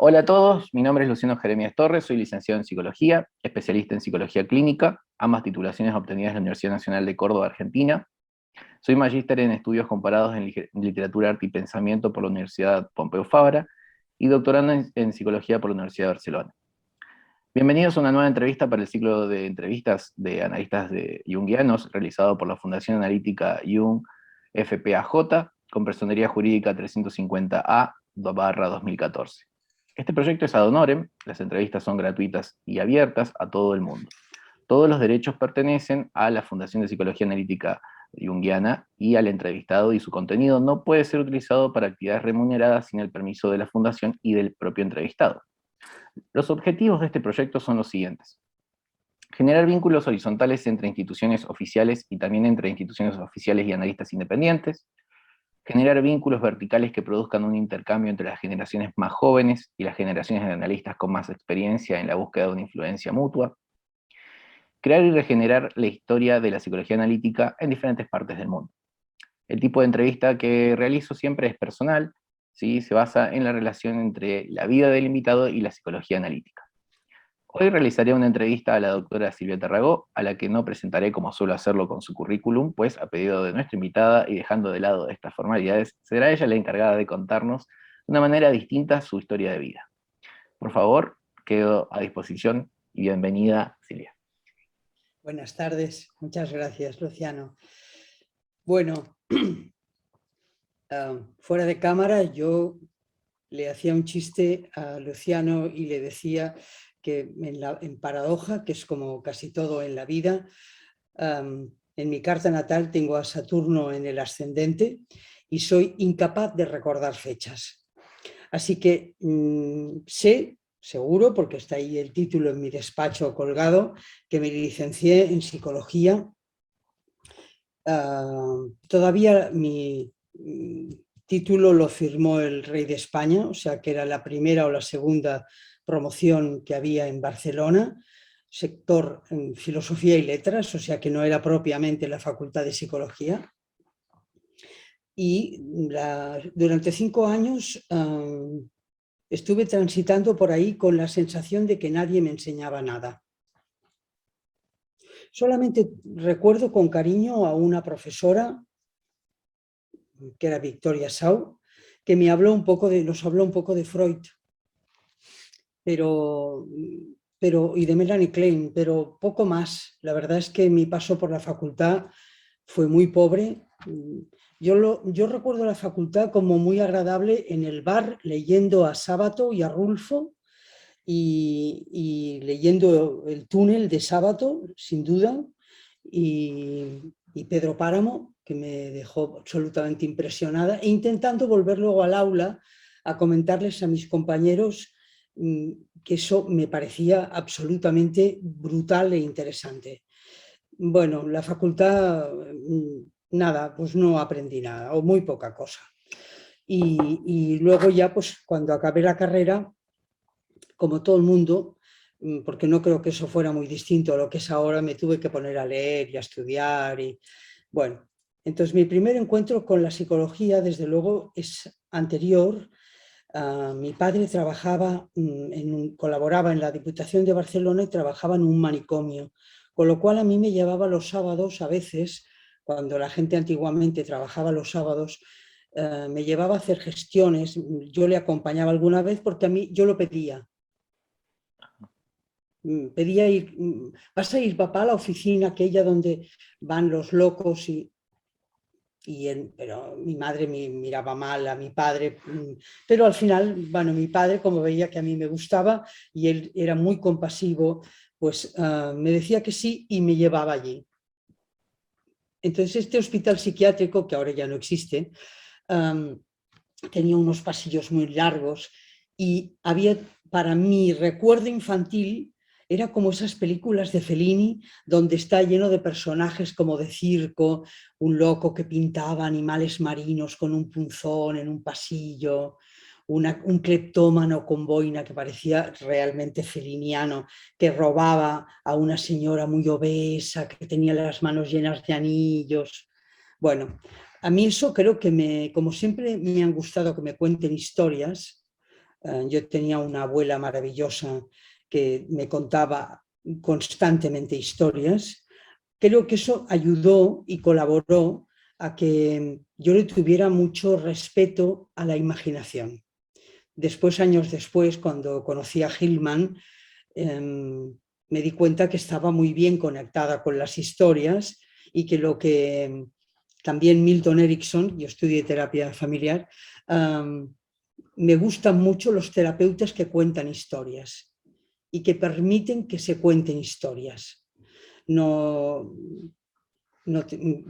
Hola a todos, mi nombre es Luciano Jeremías Torres, soy licenciado en Psicología, especialista en Psicología Clínica, ambas titulaciones obtenidas en la Universidad Nacional de Córdoba, Argentina. Soy magíster en Estudios Comparados en Literatura, Arte y Pensamiento por la Universidad Pompeu Fabra y doctorando en Psicología por la Universidad de Barcelona. Bienvenidos a una nueva entrevista para el ciclo de entrevistas de analistas junguianos realizado por la Fundación Analítica Jung FPAJ con personería jurídica 350A/2014. Este proyecto es ad honorem, las entrevistas son gratuitas y abiertas a todo el mundo. Todos los derechos pertenecen a la Fundación de Psicología Analítica Junguiana y al entrevistado, y su contenido no puede ser utilizado para actividades remuneradas sin el permiso de la Fundación y del propio entrevistado. Los objetivos de este proyecto son los siguientes: generar vínculos horizontales entre instituciones oficiales y también entre instituciones oficiales y analistas independientes, generar vínculos verticales que produzcan un intercambio entre las generaciones más jóvenes y las generaciones de analistas con más experiencia en la búsqueda de una influencia mutua, crear y regenerar la historia de la psicología analítica en diferentes partes del mundo. El tipo de entrevista que realizo siempre es personal, ¿sí? Se basa en la relación entre la vida del invitado y la psicología analítica. Hoy realizaré una entrevista a la doctora Silvia Tarragó, a la que no presentaré como suelo hacerlo con su currículum, pues a pedido de nuestra invitada y dejando de lado estas formalidades, será ella la encargada de contarnos de una manera distinta su historia de vida. Por favor, quedo a disposición y bienvenida, Silvia. Buenas tardes, muchas gracias, Luciano. Bueno, fuera de cámara yo le hacía un chiste a Luciano y le decía que en paradoja, que es como casi todo en la vida, en mi carta natal tengo a Saturno en el ascendente y soy incapaz de recordar fechas. Así que sé, seguro, porque está ahí el título en mi despacho colgado, que me licencié en psicología. Todavía mi título lo firmó el rey de España, o sea que era la primera o la segunda promoción que había en Barcelona, sector en filosofía y letras, o sea que no era propiamente la facultad de psicología. Y durante 5 años estuve transitando por ahí con la sensación de que nadie me enseñaba nada. Solamente recuerdo con cariño a una profesora, que era Victoria Sau, que nos habló un poco de Freud, y de Melanie Klein, pero poco más. La verdad es que mi paso por la facultad fue muy pobre. Yo recuerdo la facultad como muy agradable en el bar, leyendo a Sábato y a Rulfo, y leyendo El túnel de Sábato, sin duda, y Pedro Páramo, que me dejó absolutamente impresionada, e intentando volver luego al aula a comentarles a mis compañeros que eso me parecía absolutamente brutal e interesante. Bueno, la facultad, nada, pues no aprendí nada, o muy poca cosa. Y luego ya, pues cuando acabé la carrera, como todo el mundo, porque no creo que eso fuera muy distinto a lo que es ahora, me tuve que poner a leer y a estudiar. Y bueno, entonces mi primer encuentro con la psicología, desde luego, es anterior. Mi padre colaboraba en la Diputación de Barcelona y trabajaba en un manicomio, con lo cual a mí me llevaba los sábados, a veces, cuando la gente antiguamente trabajaba los sábados, me llevaba a hacer gestiones. Yo le acompañaba alguna vez porque a mí yo lo pedía. Pedía ir, ¿vas a ir, papá, a la oficina aquella donde van los locos? Pero mi madre me miraba mal a mi padre, pero al final, bueno, mi padre, como veía que a mí me gustaba y él era muy compasivo, pues me decía que sí y me llevaba allí. Entonces este hospital psiquiátrico, que ahora ya no existe, tenía unos pasillos muy largos y había, para mi recuerdo infantil, era como esas películas de Fellini, donde está lleno de personajes como de circo, un loco que pintaba animales marinos con un punzón en un pasillo, un cleptómano con boina que parecía realmente feliniano, que robaba a una señora muy obesa, que tenía las manos llenas de anillos. Bueno, a mí eso creo que como siempre me han gustado que me cuenten historias, Yo tenía una abuela maravillosa que me contaba constantemente historias. Creo que eso ayudó y colaboró a que yo le tuviera mucho respeto a la imaginación. Después, años después, cuando conocí a Hillman, me di cuenta que estaba muy bien conectada con las historias y que lo que también Milton Erickson, yo estudié terapia familiar, me gustan mucho los terapeutas que cuentan historias y que permiten que se cuenten historias. No,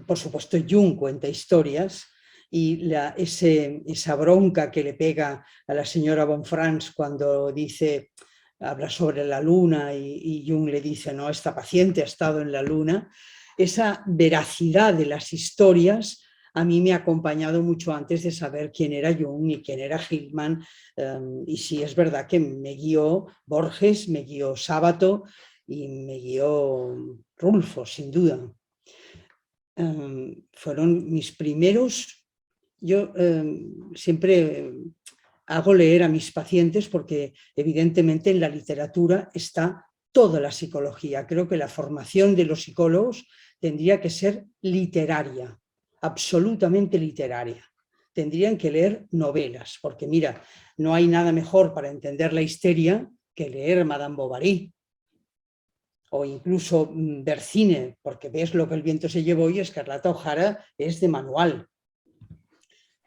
por supuesto, Jung cuenta historias y esa bronca que le pega a la señora von Franz cuando dice, habla sobre la luna y Jung le dice, no, esta paciente ha estado en la luna, esa veracidad de las historias a mí me ha acompañado mucho antes de saber quién era Jung y quién era Hillman. Y sí, es verdad que me guió Borges, me guió Sábato y me guió Rulfo, sin duda. Fueron mis primeros. Yo siempre hago leer a mis pacientes porque evidentemente en la literatura está toda la psicología. Creo que la formación de los psicólogos tendría que ser literaria, absolutamente literaria. Tendrían que leer novelas, porque mira, no hay nada mejor para entender la histeria que leer Madame Bovary, o incluso ver cine, porque ves Lo que el viento se llevó y Escarlata O'Hara es de manual.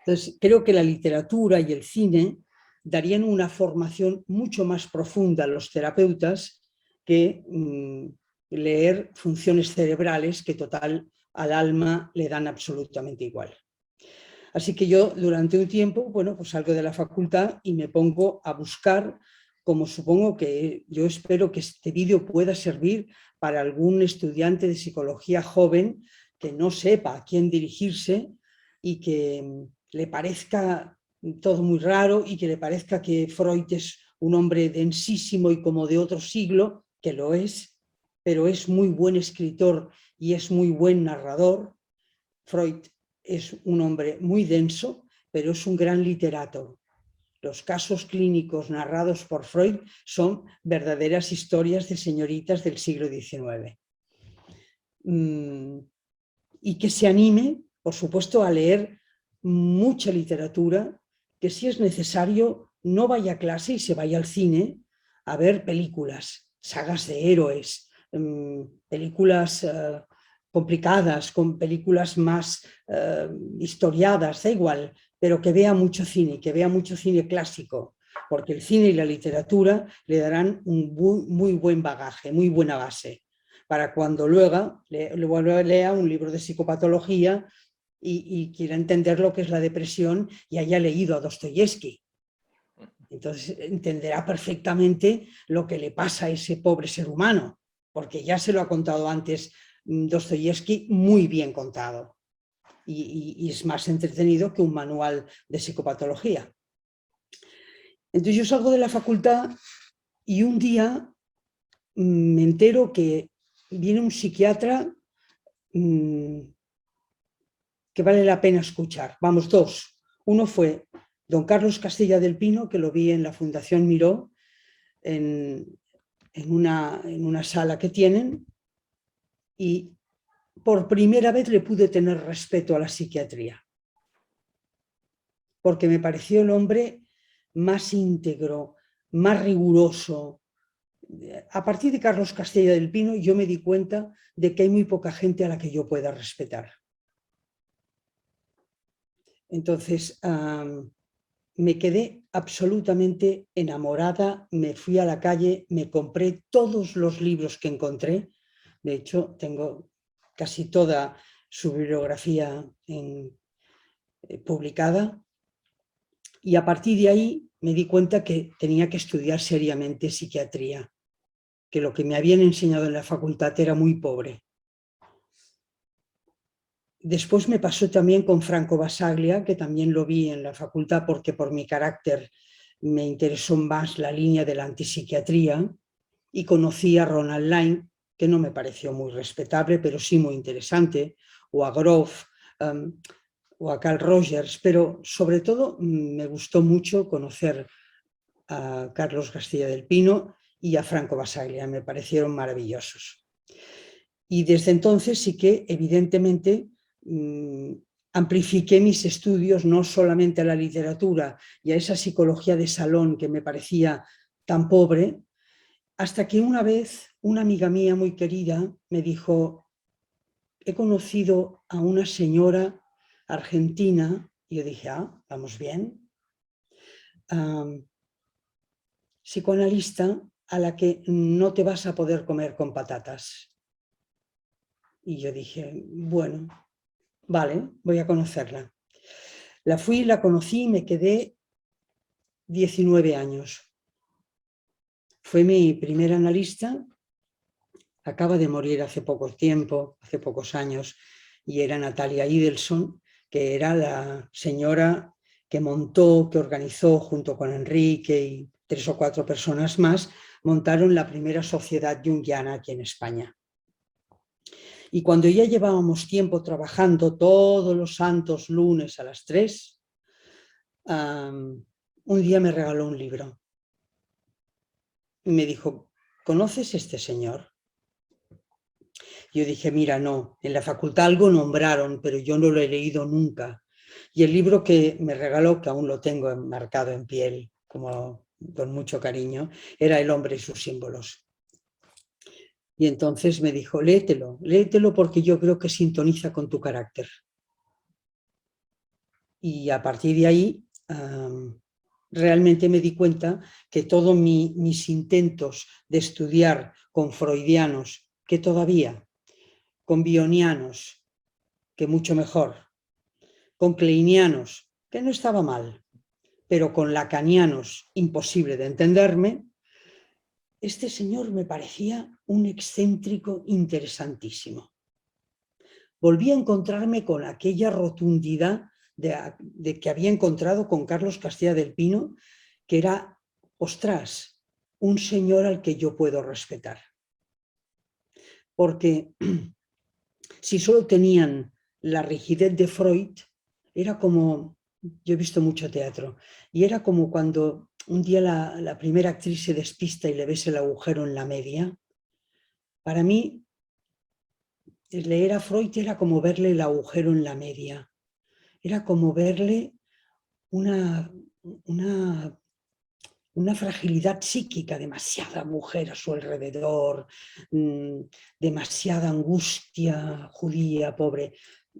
Entonces, creo que la literatura y el cine darían una formación mucho más profunda a los terapeutas que leer funciones cerebrales que total al alma le dan absolutamente igual. Así que yo durante un tiempo, bueno, pues salgo de la facultad y me pongo a buscar, como supongo que yo espero que este vídeo pueda servir para algún estudiante de psicología joven que no sepa a quién dirigirse y que le parezca todo muy raro y que le parezca que Freud es un hombre densísimo y como de otro siglo, que lo es, pero es muy buen escritor y es muy buen narrador. Freud es un hombre muy denso, pero es un gran literato. Los casos clínicos narrados por Freud son verdaderas historias de señoritas del siglo XIX. Y que se anime, por supuesto, a leer mucha literatura, que si es necesario no vaya a clase y se vaya al cine a ver películas, sagas de héroes, películas complicadas, con películas más historiadas, da igual, pero que vea mucho cine clásico, porque el cine y la literatura le darán un muy buen bagaje, muy buena base, para cuando luego lea un libro de psicopatología y quiera entender lo que es la depresión y haya leído a Dostoyevsky. Entonces entenderá perfectamente lo que le pasa a ese pobre ser humano, porque ya se lo ha contado antes Dostoyevsky, muy bien contado. Y es más entretenido que un manual de psicopatología. Entonces yo salgo de la facultad y un día me entero que viene un psiquiatra que vale la pena escuchar. Vamos, dos. Uno fue don Carlos Castilla del Pino, que lo vi en la Fundación Miró, en una sala que tienen, y por primera vez le pude tener respeto a la psiquiatría, porque me pareció el hombre más íntegro, más riguroso. A partir de Carlos Castilla del Pino yo me di cuenta de que hay muy poca gente a la que yo pueda respetar. Entonces me quedé absolutamente enamorada, me fui a la calle, me compré todos los libros que encontré. De hecho, tengo casi toda su bibliografía publicada, y a partir de ahí me di cuenta que tenía que estudiar seriamente psiquiatría, que lo que me habían enseñado en la facultad era muy pobre. Después me pasó también con Franco Basaglia, que también lo vi en la facultad porque por mi carácter me interesó más la línea de la antipsiquiatría, y conocí a Ronald Lyne, que no me pareció muy respetable, pero sí muy interesante, o a Groff, o a Carl Rogers, pero sobre todo me gustó mucho conocer a Carlos Castilla del Pino y a Franco Basaglia, me parecieron maravillosos. Y desde entonces sí que evidentemente amplifiqué mis estudios no solamente a la literatura y a esa psicología de salón que me parecía tan pobre, hasta que una vez una amiga mía muy querida me dijo: he conocido a una señora argentina, y yo dije, vamos bien, psicoanalista a la que no te vas a poder comer con patatas. Y yo dije, bueno, vale, voy a conocerla. La fui, la conocí y me quedé 19 años. Fue mi primera analista, acaba de morir hace poco tiempo, hace pocos años, y era Natalia Idelson, que era la señora que montó, que organizó junto con Enrique y 3 o 4 personas más, montaron la primera sociedad junguiana aquí en España. Y cuando ya llevábamos tiempo trabajando todos los santos lunes a las 3, un día me regaló un libro. Y me dijo, ¿conoces este señor? Yo dije, mira, no, en la facultad algo nombraron, pero yo no lo he leído nunca. Y el libro que me regaló, que aún lo tengo enmarcado en piel, como con mucho cariño, era El hombre y sus símbolos. Y entonces me dijo, léetelo porque yo creo que sintoniza con tu carácter. Y a partir de ahí realmente me di cuenta que todos mis intentos de estudiar con freudianos, que todavía, con bionianos, que mucho mejor, con kleinianos, que no estaba mal, pero con lacanianos, imposible de entenderme, este señor me parecía un excéntrico interesantísimo. Volví a encontrarme con aquella rotundidad de que había encontrado con Carlos Castilla del Pino, que era, ostras, un señor al que yo puedo respetar. Porque si solo tenían la rigidez de Freud, era como, yo he visto mucho teatro, y era como cuando un día la primera actriz se despista y le ves el agujero en la media. Para mí, leer a Freud era como verle el agujero en la media. Era como verle una fragilidad psíquica, demasiada mujer a su alrededor, demasiada angustia judía, pobre.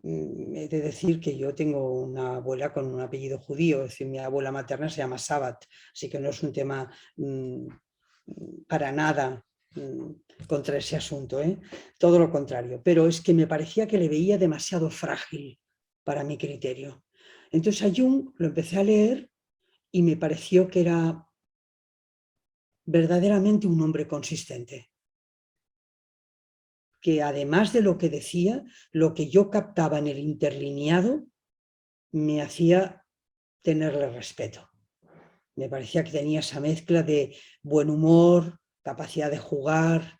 He de decir que yo tengo una abuela con un apellido judío, es decir, mi abuela materna se llama Sabat, así que no es un tema para nada contra ese asunto, todo lo contrario, pero es que me parecía que le veía demasiado frágil para mi criterio. Entonces a Jung lo empecé a leer y me pareció que era verdaderamente un hombre consistente, que además de lo que decía, lo que yo captaba en el interlineado me hacía tenerle respeto. Me parecía que tenía esa mezcla de buen humor, capacidad de jugar,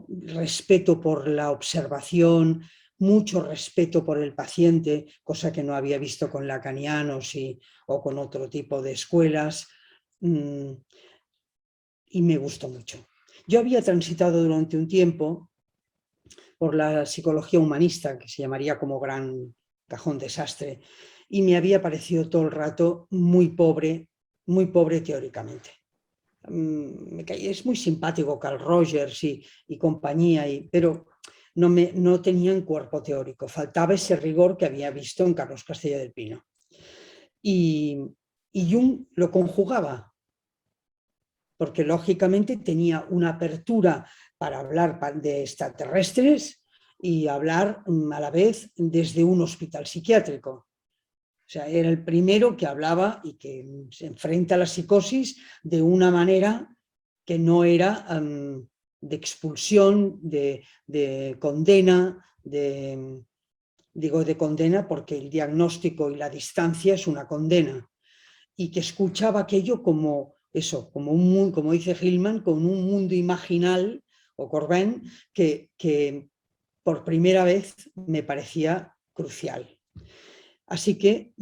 respeto por la observación, mucho respeto por el paciente, cosa que no había visto con lacanianos o con otro tipo de escuelas, y me gustó mucho. Yo había transitado durante un tiempo por la psicología humanista, que se llamaría como gran cajón desastre, y me había parecido todo el rato muy pobre teóricamente. Es muy simpático Carl Rogers y compañía, pero no tenían cuerpo teórico, faltaba ese rigor que había visto en Carlos Castilla del Pino. Y Jung lo conjugaba, porque lógicamente tenía una apertura para hablar de extraterrestres y hablar a la vez desde un hospital psiquiátrico. O sea, era el primero que hablaba y que se enfrenta a la psicosis de una manera que no era de expulsión, de condena, digo de condena porque el diagnóstico y la distancia es una condena, y que escuchaba aquello como eso, como dice Hillman, con un mundo imaginal, o Corbin, que por primera vez me parecía crucial. Así que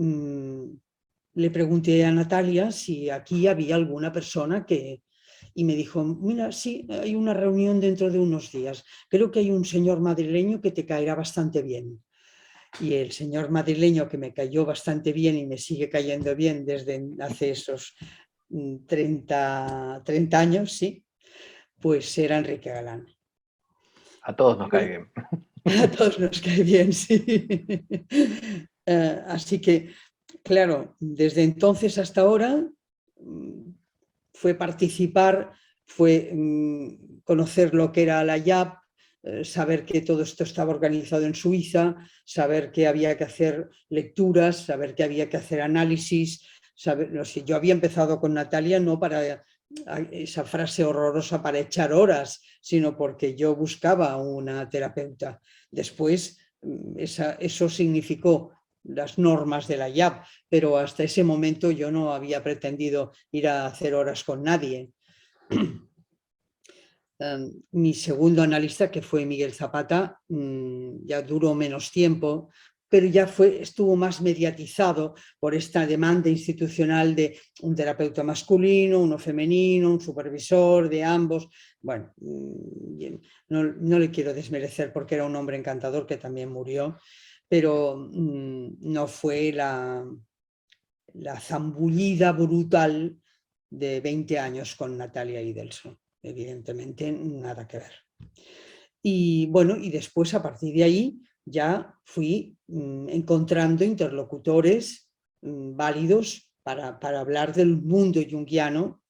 le pregunté a Natalia si aquí había alguna persona que... Y me dijo, mira, sí, hay una reunión dentro de unos días. Creo que hay un señor madrileño que te caerá bastante bien. Y el señor madrileño que me cayó bastante bien y me sigue cayendo bien desde hace esos 30 años, sí, pues era Enrique Galán. A todos nos cae bien. A todos nos cae bien, sí. Así que, claro, desde entonces hasta ahora fue participar, fue conocer lo que era la IAP, saber que todo esto estaba organizado en Suiza, saber que había que hacer lecturas, saber que había que hacer análisis. Saber, no sé, yo había empezado con Natalia no para esa frase horrorosa para echar horas, sino porque yo buscaba una terapeuta. Después, eso significó las normas de la IAP, pero hasta ese momento yo no había pretendido ir a hacer horas con nadie. Mi segundo analista, que fue Miguel Zapata, ya duró menos tiempo, pero ya estuvo más mediatizado por esta demanda institucional de un terapeuta masculino, uno femenino, un supervisor de ambos. Bueno, no le quiero desmerecer porque era un hombre encantador que también murió, pero no fue la zambullida brutal de 20 años con Natalia Idelson. Evidentemente, nada que ver. Y bueno, y después a partir de ahí ya fui encontrando interlocutores válidos para hablar del mundo junguiano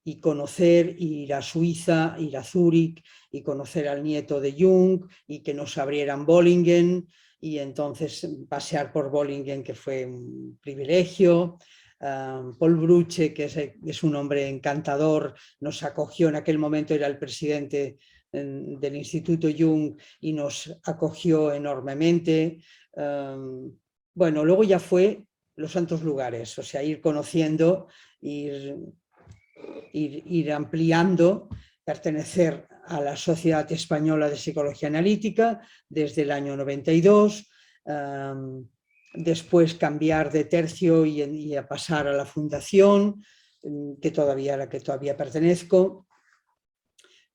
y conocer, ir a Suiza, ir a Zúrich y conocer al nieto de Jung y que nos abrieran Bollingen y entonces pasear por Bollingen, que fue un privilegio. Paul Bruche, que es un hombre encantador, nos acogió, en aquel momento era el presidente del Instituto Jung y nos acogió enormemente. Bueno, luego ya fue los santos lugares, o sea, ir conociendo, ir ampliando, pertenecer a la Sociedad Española de Psicología Analítica desde el año 92, después cambiar de tercio y a pasar a la fundación, a la que todavía pertenezco.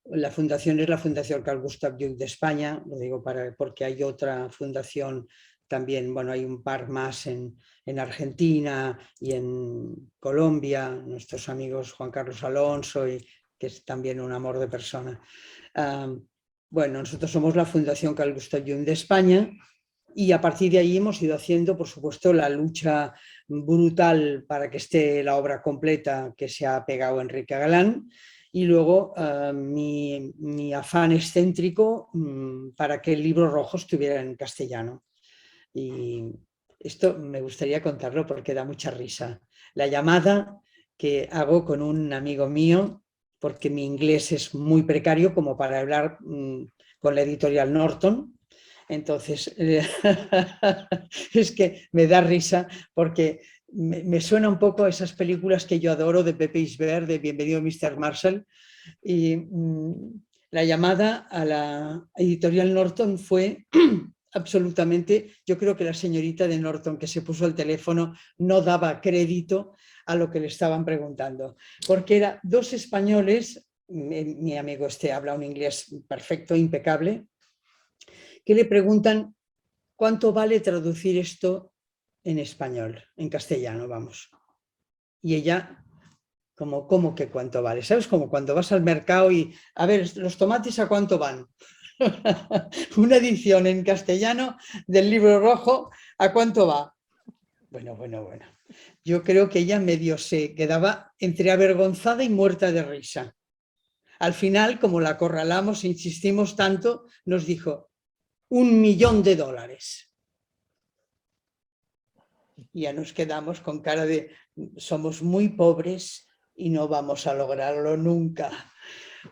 La fundación es la Fundación Carl Gustav Jung de España, lo digo porque hay otra fundación también, bueno, hay un par más en Argentina y en Colombia, nuestros amigos Juan Carlos Alonso, que es también un amor de persona. Bueno, nosotros somos la Fundación Carl Gustav Jung de España y a partir de ahí hemos ido haciendo, por supuesto, la lucha brutal para que esté la obra completa que se ha pegado Enrique Galán. Y luego mi afán excéntrico para que el libro rojo estuviera en castellano. Y esto me gustaría contarlo porque da mucha risa. La llamada que hago con un amigo mío, porque mi inglés es muy precario como para hablar con la editorial Norton. Entonces, es que me da risa porque me suena un poco a esas películas que yo adoro de Pepe Isbert, de Bienvenido Mr. Marshall. Y la llamada a la editorial Norton fue absolutamente, yo creo que la señorita de Norton que se puso al teléfono no daba crédito a lo que le estaban preguntando, porque eran dos españoles, mi amigo habla un inglés perfecto, impecable, que le preguntan cuánto vale traducir esto en español, en castellano, vamos. Y ella, ¿cómo que cuánto vale? ¿Sabes? Como cuando vas al mercado y, a ver, los tomates ¿a cuánto van? Una edición en castellano del libro rojo, ¿a cuánto va? Bueno. Yo creo que ella medio se quedaba entre avergonzada y muerta de risa. Al final, como la acorralamos, insistimos tanto, nos dijo, $1.000.000. Y ya nos quedamos con cara de, somos muy pobres y no vamos a lograrlo nunca.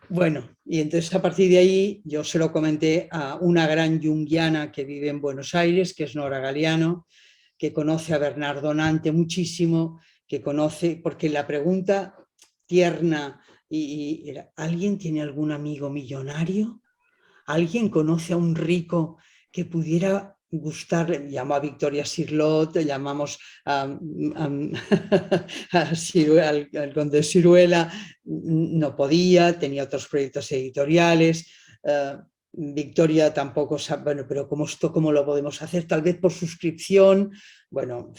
Bueno, y entonces a partir de ahí yo se lo comenté a una gran junguiana que vive en Buenos Aires, que es Nora Galeano, que conoce a Bernardo Nante muchísimo, que conoce, porque la pregunta tierna era, ¿alguien tiene algún amigo millonario? ¿Alguien conoce a un rico que pudiera gustar, llamó a Victoria Sirlot, llamamos al conde de Siruela, no podía, tenía otros proyectos editoriales. Victoria tampoco sabe, bueno, pero ¿cómo lo podemos hacer? Tal vez por suscripción. Bueno,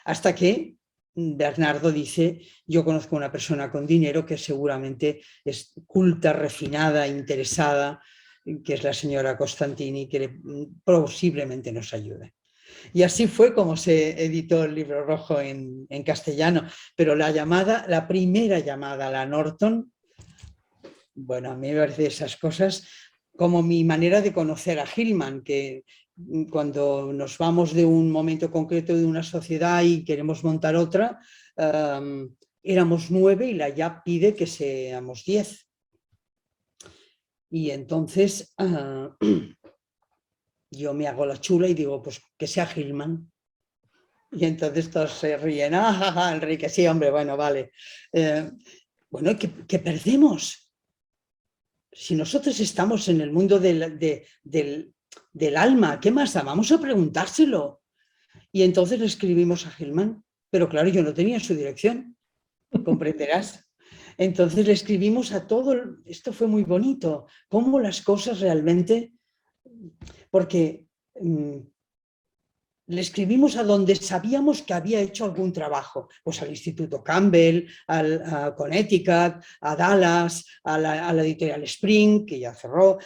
hasta que Bernardo dice, yo conozco una persona con dinero que seguramente es culta, refinada, interesada, que es la señora Costantini, que posiblemente nos ayude. Y así fue como se editó el Libro Rojo en castellano. Pero la primera llamada a la Norton, bueno, a mí me parece esas cosas como mi manera de conocer a Hillman, que cuando nos vamos de un momento concreto de una sociedad y queremos montar otra, éramos 9 y la YAP pide que seamos 10. Y entonces yo me hago la chula y digo, pues que sea Hillman. Y entonces todos se ríen, Enrique, sí, hombre, bueno, vale. Bueno, ¿qué perdemos? Si nosotros estamos en el mundo del alma, ¿qué más da? Vamos a preguntárselo. Y entonces le escribimos a Hillman, pero claro, yo no tenía su dirección, comprenderás. Entonces le escribimos a todo, esto fue muy bonito, cómo las cosas realmente, porque le escribimos a donde sabíamos que había hecho algún trabajo, pues al Instituto Campbell, a Connecticut, a Dallas, a la editorial Spring, que ya cerró.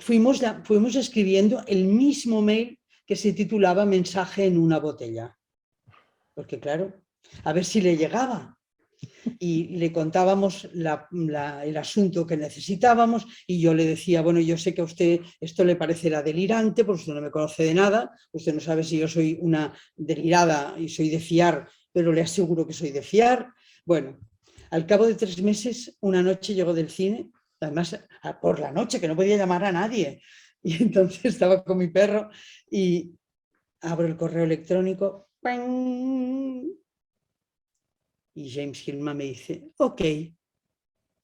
Fuimos escribiendo el mismo mail que se titulaba Mensaje en una botella, porque claro, a ver si le llegaba. Y le contábamos el asunto que necesitábamos y yo le decía, bueno, yo sé que a usted esto le parecerá delirante porque usted no me conoce de nada, usted no sabe si yo soy una delirada y soy de fiar, pero le aseguro que soy de fiar. Bueno, al cabo de 3 meses, una noche llegó del cine, además por la noche, que no podía llamar a nadie, y entonces estaba con mi perro y abro el correo electrónico, ¡ping! Y James Hillman me dice, ok,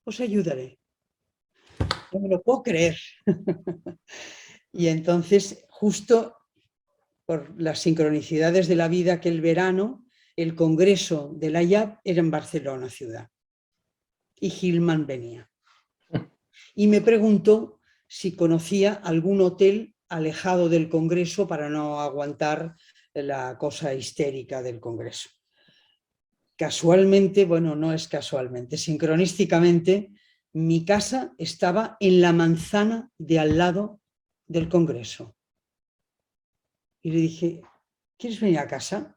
os ayudaré. No me lo puedo creer. Y entonces, justo por las sincronicidades de la vida, aquel verano, el congreso de la IAP era en Barcelona ciudad. Y Hillman venía. Y me preguntó si conocía algún hotel alejado del congreso para no aguantar la cosa histérica del congreso. Casualmente, bueno, no es casualmente, sincronísticamente, mi casa estaba en la manzana de al lado del Congreso. Y le dije, ¿quieres venir a casa?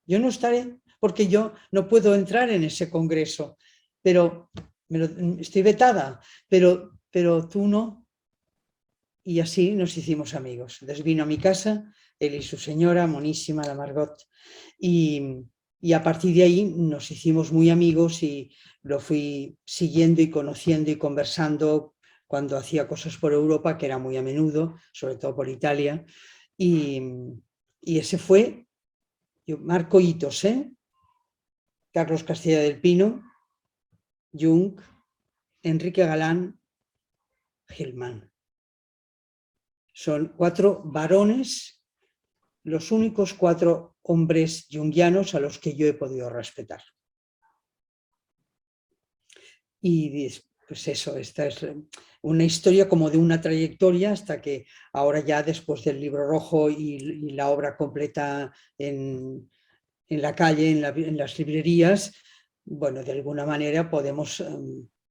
Yo no estaré porque yo no puedo entrar en ese Congreso, pero estoy vetada, pero tú no. Y así nos hicimos amigos. Entonces vino a mi casa, él y su señora, monísima, la Margot, y a partir de ahí nos hicimos muy amigos y lo fui siguiendo y conociendo y conversando cuando hacía cosas por Europa, que era muy a menudo, sobre todo por Italia. Y ese fue, yo marco hitos, Carlos Castilla del Pino, Jung, Enrique Galán, Hillman. Son 4 varones, los únicos 4 hombres junguianos a los que yo he podido respetar. Y pues eso, esta es una historia como de una trayectoria hasta que ahora ya después del Libro Rojo y la obra completa en la calle, en las librerías, bueno, de alguna manera podemos,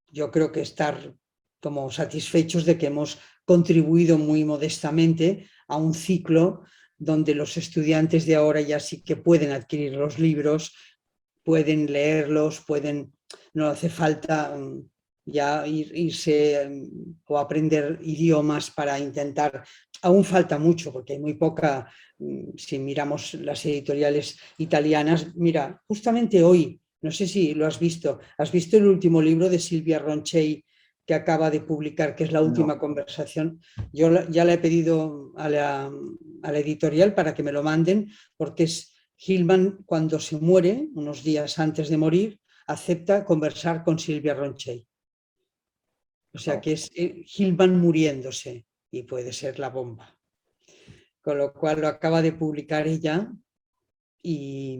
yo creo que estar como satisfechos de que hemos contribuido muy modestamente a un ciclo donde los estudiantes de ahora ya sí que pueden adquirir los libros, pueden leerlos, no hace falta ya irse o aprender idiomas para intentar, aún falta mucho porque hay muy poca, si miramos las editoriales italianas, mira, justamente hoy, no sé si lo has visto el último libro de Silvia Ronchey que acaba de publicar, que es La última conversación. Yo ya le he pedido a la editorial para que me lo manden, porque es Hillman, cuando se muere, unos días antes de morir, acepta conversar con Silvia Ronchey. O sea que es Hillman muriéndose y puede ser la bomba. con lo cual lo acaba de publicar ella y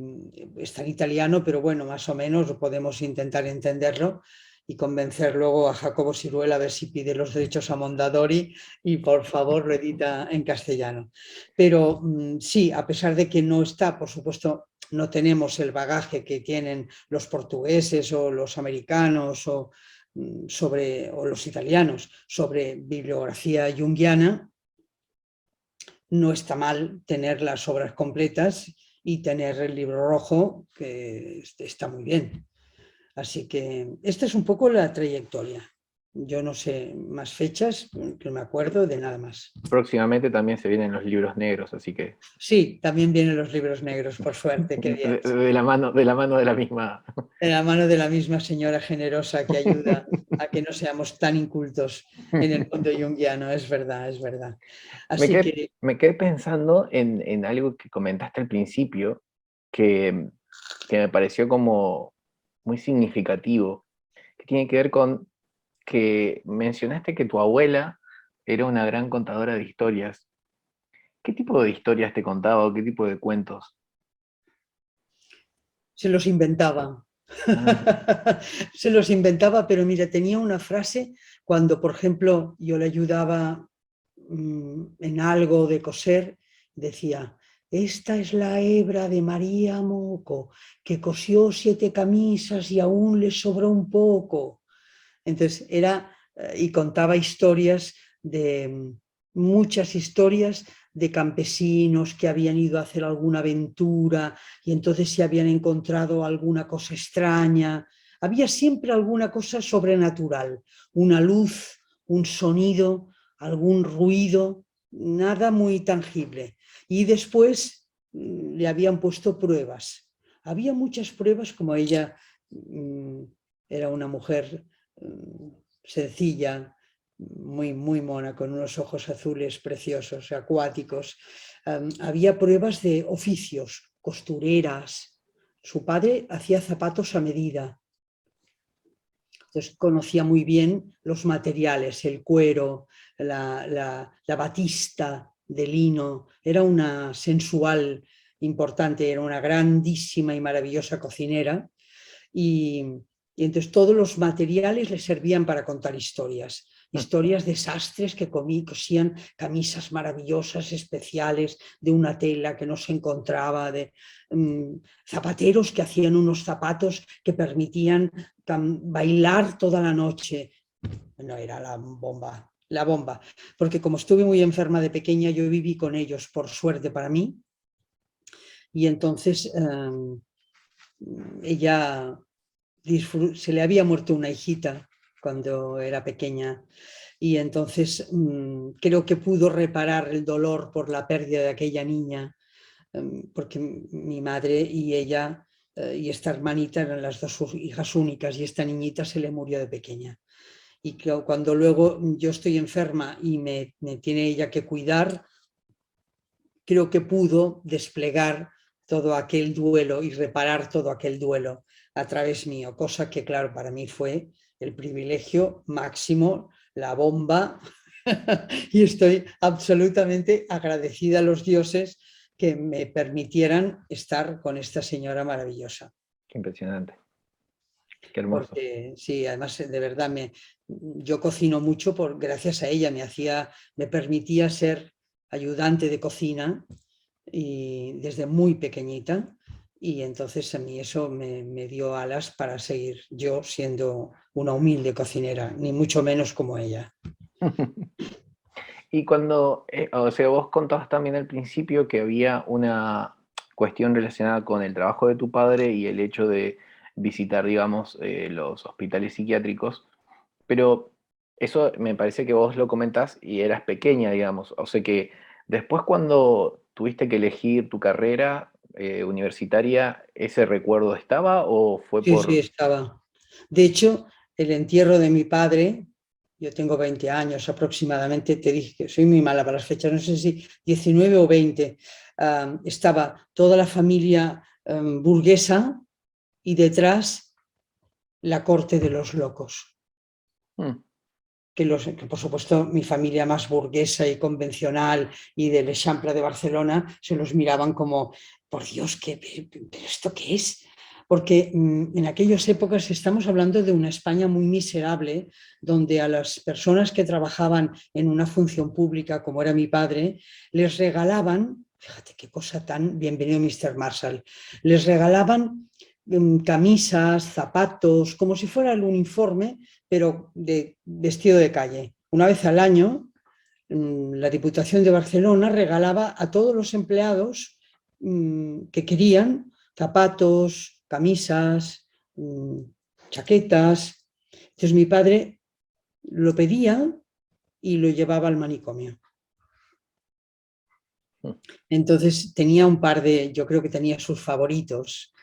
está en italiano, pero bueno, más o menos podemos intentar entenderlo y convencer luego a Jacobo Siruela a ver si pide los derechos a Mondadori y por favor lo edita en castellano. Pero sí, a pesar de que no está, por supuesto, no tenemos el bagaje que tienen los portugueses o los americanos o los italianos sobre bibliografía junguiana, no está mal tener las obras completas y tener el libro rojo, que está muy bien. Así que esta es un poco la trayectoria. Yo no sé más fechas, que no me acuerdo de nada más. Próximamente también se vienen los libros negros, así que Sí, también vienen los libros negros, por suerte, qué bien. de la mano de la misma. De la mano de la misma señora generosa que ayuda a que no seamos tan incultos en el mundo junguiano, es verdad, es verdad. Así que Me quedé pensando en algo que comentaste al principio, que, que me pareció como muy significativo, que tiene que ver con que mencionaste que tu abuela era una gran contadora de historias. ¿Qué tipo de historias te contaba o qué tipo de cuentos? se los inventaba. Ah, Se los inventaba, pero mira, tenía una frase cuando, por ejemplo, yo le ayudaba en algo de coser, decía, esta es la hebra de María Moco, que cosió 7 camisas y aún le sobró un poco. Entonces y contaba historias muchas historias de campesinos que habían ido a hacer alguna aventura y entonces se habían encontrado alguna cosa extraña. Había siempre alguna cosa sobrenatural, una luz, un sonido, algún ruido, nada muy tangible. Y después le habían puesto pruebas. Había muchas pruebas, como ella era una mujer sencilla, muy mona, con unos ojos azules preciosos, acuáticos. Había pruebas de oficios, costureras. Su padre hacía zapatos a medida. Entonces conocía muy bien los materiales, el cuero, la batista de lino. Era una sensual importante, era una grandísima y maravillosa cocinera. Y, y entonces todos los materiales le servían para contar historias. Historias de sastres que cosían camisas maravillosas, especiales, de una tela que no se encontraba, de zapateros que hacían unos zapatos que permitían bailar toda la noche. No, era la bomba. Porque como estuve muy enferma de pequeña, yo viví con ellos, por suerte para mí. Y entonces ella se le había muerto una hijita cuando era pequeña y entonces creo que pudo reparar el dolor por la pérdida de aquella niña, porque mi madre y ella y esta hermanita eran las dos hijas únicas y esta niñita se le murió de pequeña. Y cuando luego yo estoy enferma y me tiene ella que cuidar, creo que pudo desplegar todo aquel duelo y reparar todo aquel duelo a través mío, cosa que claro, para mí fue el privilegio máximo, la bomba, y estoy absolutamente agradecida a los dioses que me permitieran estar con esta señora maravillosa. qué impresionante, qué hermoso. Porque sí, además de verdad yo cocino mucho gracias a ella, me permitía ser ayudante de cocina y desde muy pequeñita y entonces a mí eso me dio alas para seguir yo siendo una humilde cocinera, ni mucho menos como ella. Y cuando, o sea, vos contabas también al principio que había una cuestión relacionada con el trabajo de tu padre y el hecho de visitar, digamos, los hospitales psiquiátricos, pero eso me parece que vos lo comentás y eras pequeña, digamos, o sea que después cuando tuviste que elegir tu carrera universitaria, ¿ese recuerdo estaba o fue Sí, sí, por... estaba. De hecho, el entierro de mi padre, yo tengo 20 años aproximadamente, te dije que soy muy mala para las fechas, no sé si 19 o 20, estaba toda la familia burguesa y detrás la corte de los locos. Hmm, que por supuesto mi familia más burguesa y convencional y del Eixample de Barcelona se los miraban como, por Dios, ¿pero esto qué es? Porque en aquellas épocas estamos hablando de una España muy miserable, donde a las personas que trabajaban en una función pública, como era mi padre, les regalaban, fíjate qué cosa tan, bienvenido Mr. Marshall, les regalaban camisas, zapatos, como si fuera el uniforme, pero de vestido de calle. Una vez al año, la Diputación de Barcelona regalaba a todos los empleados que querían zapatos, camisas, chaquetas. Entonces mi padre lo pedía y lo llevaba al manicomio. Entonces tenía un par de, yo creo que tenía sus favoritos,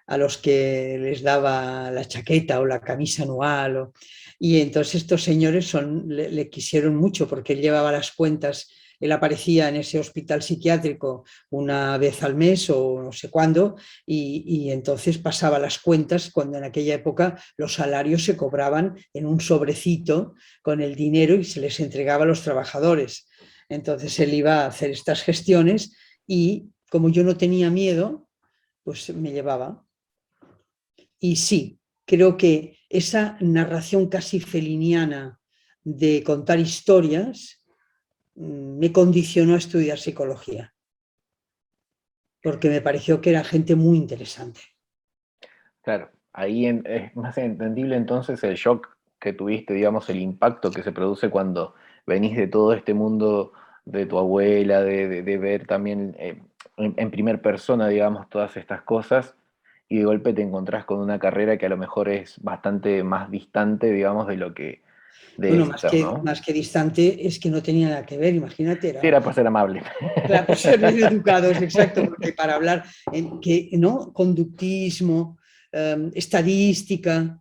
a los que les daba la chaqueta o la camisa anual. Y entonces estos señores le quisieron mucho porque él llevaba las cuentas, él aparecía en ese hospital psiquiátrico una vez al mes o no sé cuándo, y entonces pasaba las cuentas cuando en aquella época los salarios se cobraban en un sobrecito con el dinero y se les entregaba a los trabajadores. Entonces él iba a hacer estas gestiones y como yo no tenía miedo, pues me llevaba. Y sí, creo que esa narración casi feliniana de contar historias me condicionó a estudiar psicología, porque me pareció que era gente muy interesante. Claro, ahí es más entendible entonces el shock que tuviste, digamos, el impacto que se produce cuando venís de todo este mundo de tu abuela, de ver también en primer persona, digamos, todas estas cosas, y de golpe te encontrás con una carrera que a lo mejor es bastante más distante, digamos, de lo que debe Bueno, ser, ¿no? más que distante es que no tenía nada que ver, imagínate, Sí, era, era por ser amable. claro, por ser bien educados, exacto, porque para hablar que, ¿no? Conductismo, estadística,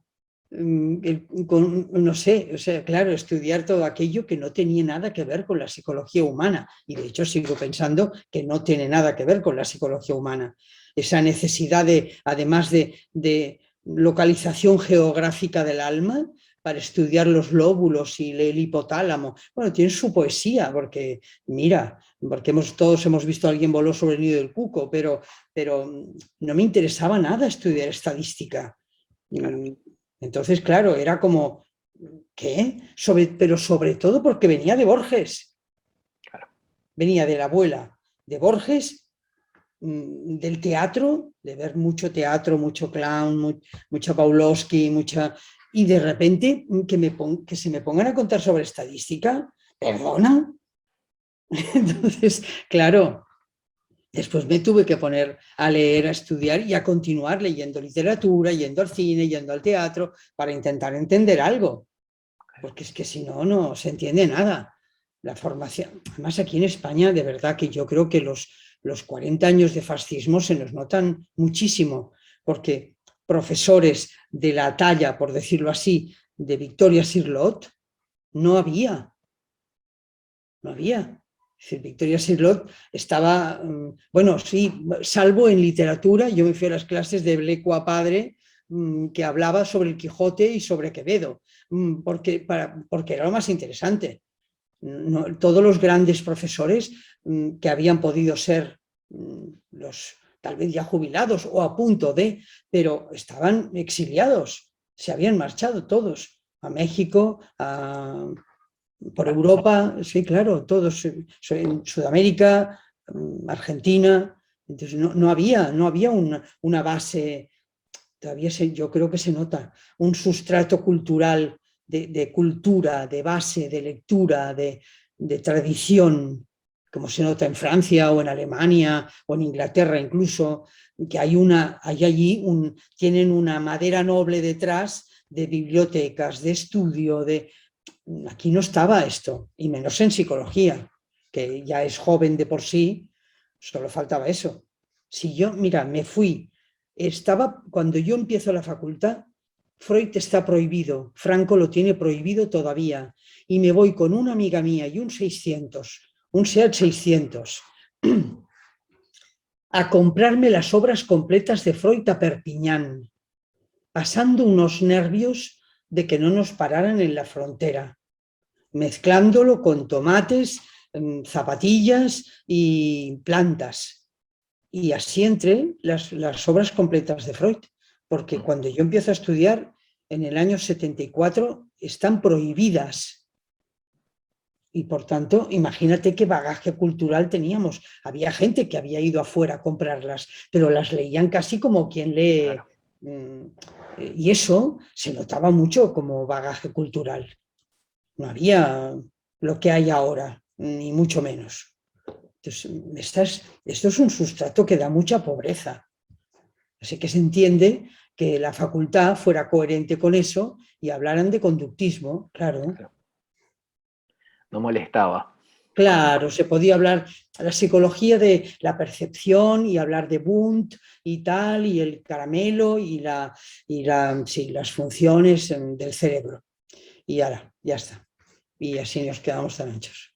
no sé, o sea, claro, estudiar todo aquello que no tenía nada que ver con la psicología humana. Y de hecho sigo pensando que no tiene nada que ver con la psicología humana. Esa necesidad de, además de localización geográfica del alma, para estudiar los lóbulos y el hipotálamo. Bueno, tiene su poesía, porque mira, porque todos hemos visto a alguien voló sobre el nido del cuco, pero no me interesaba nada estudiar estadística. Claro, Entonces, claro, era como, ¿qué? Pero sobre todo porque venía de Borges, claro. venía de la abuela de Borges, del teatro, de ver mucho teatro, mucho clown, mucha Pawlowski, mucha... Y de repente que se me pongan a contar sobre estadística, perdona. Entonces, claro, después me tuve que poner a leer, a estudiar y a continuar leyendo literatura, yendo al cine, yendo al teatro, para intentar entender algo, porque es que si no, no se entiende nada. La formación, además aquí en España, de verdad que yo creo que los 40 años de fascismo se nos notan muchísimo, porque profesores de la talla, por decirlo así, de Victoria Sirlot, no había, no había. Es decir, Victoria Sirlot estaba, bueno, sí, salvo en literatura, yo me fui a las clases de Blecua Padre, que hablaba sobre el Quijote y sobre Quevedo, porque era lo más interesante. No, todos los grandes profesores que habían podido ser los tal vez ya jubilados o a punto de, pero estaban exiliados, se habían marchado todos a México, por Europa, sí, claro, todos en Sudamérica, Argentina. Entonces no había una base, todavía yo creo que se nota un sustrato cultural de cultura, de base, de lectura, de tradición, como se nota en Francia o en Alemania o en Inglaterra incluso, que tienen una madera noble detrás de bibliotecas, de estudio, aquí no estaba esto, y menos en psicología, que ya es joven de por sí, solo faltaba eso. Si yo, mira, cuando yo empiezo la facultad, Freud está prohibido, Franco lo tiene prohibido todavía, y me voy con una amiga mía y un SEAT 600, a comprarme las obras completas de Freud a Perpiñán, pasando unos nervios de que no nos pararan en la frontera. mezclándolo con tomates, zapatillas y plantas. Y así entré las obras completas de Freud, porque cuando yo empiezo a estudiar, en el año 74, están prohibidas. Y por tanto, imagínate qué bagaje cultural teníamos. Había gente que había ido afuera a comprarlas, pero las leían casi como quien lee. Claro. Y eso se notaba mucho como bagaje cultural. No había lo que hay ahora, ni mucho menos. Entonces, esto es un sustrato que da mucha pobreza. Así que se entiende que la facultad fuera coherente con eso y hablaran de conductismo, claro. Claro. No molestaba. Claro, se podía hablar de la psicología de la percepción y hablar de Wundt y tal, y el caramelo sí, las funciones del cerebro. Y ahora, ya está. Y así nos quedamos tan anchos.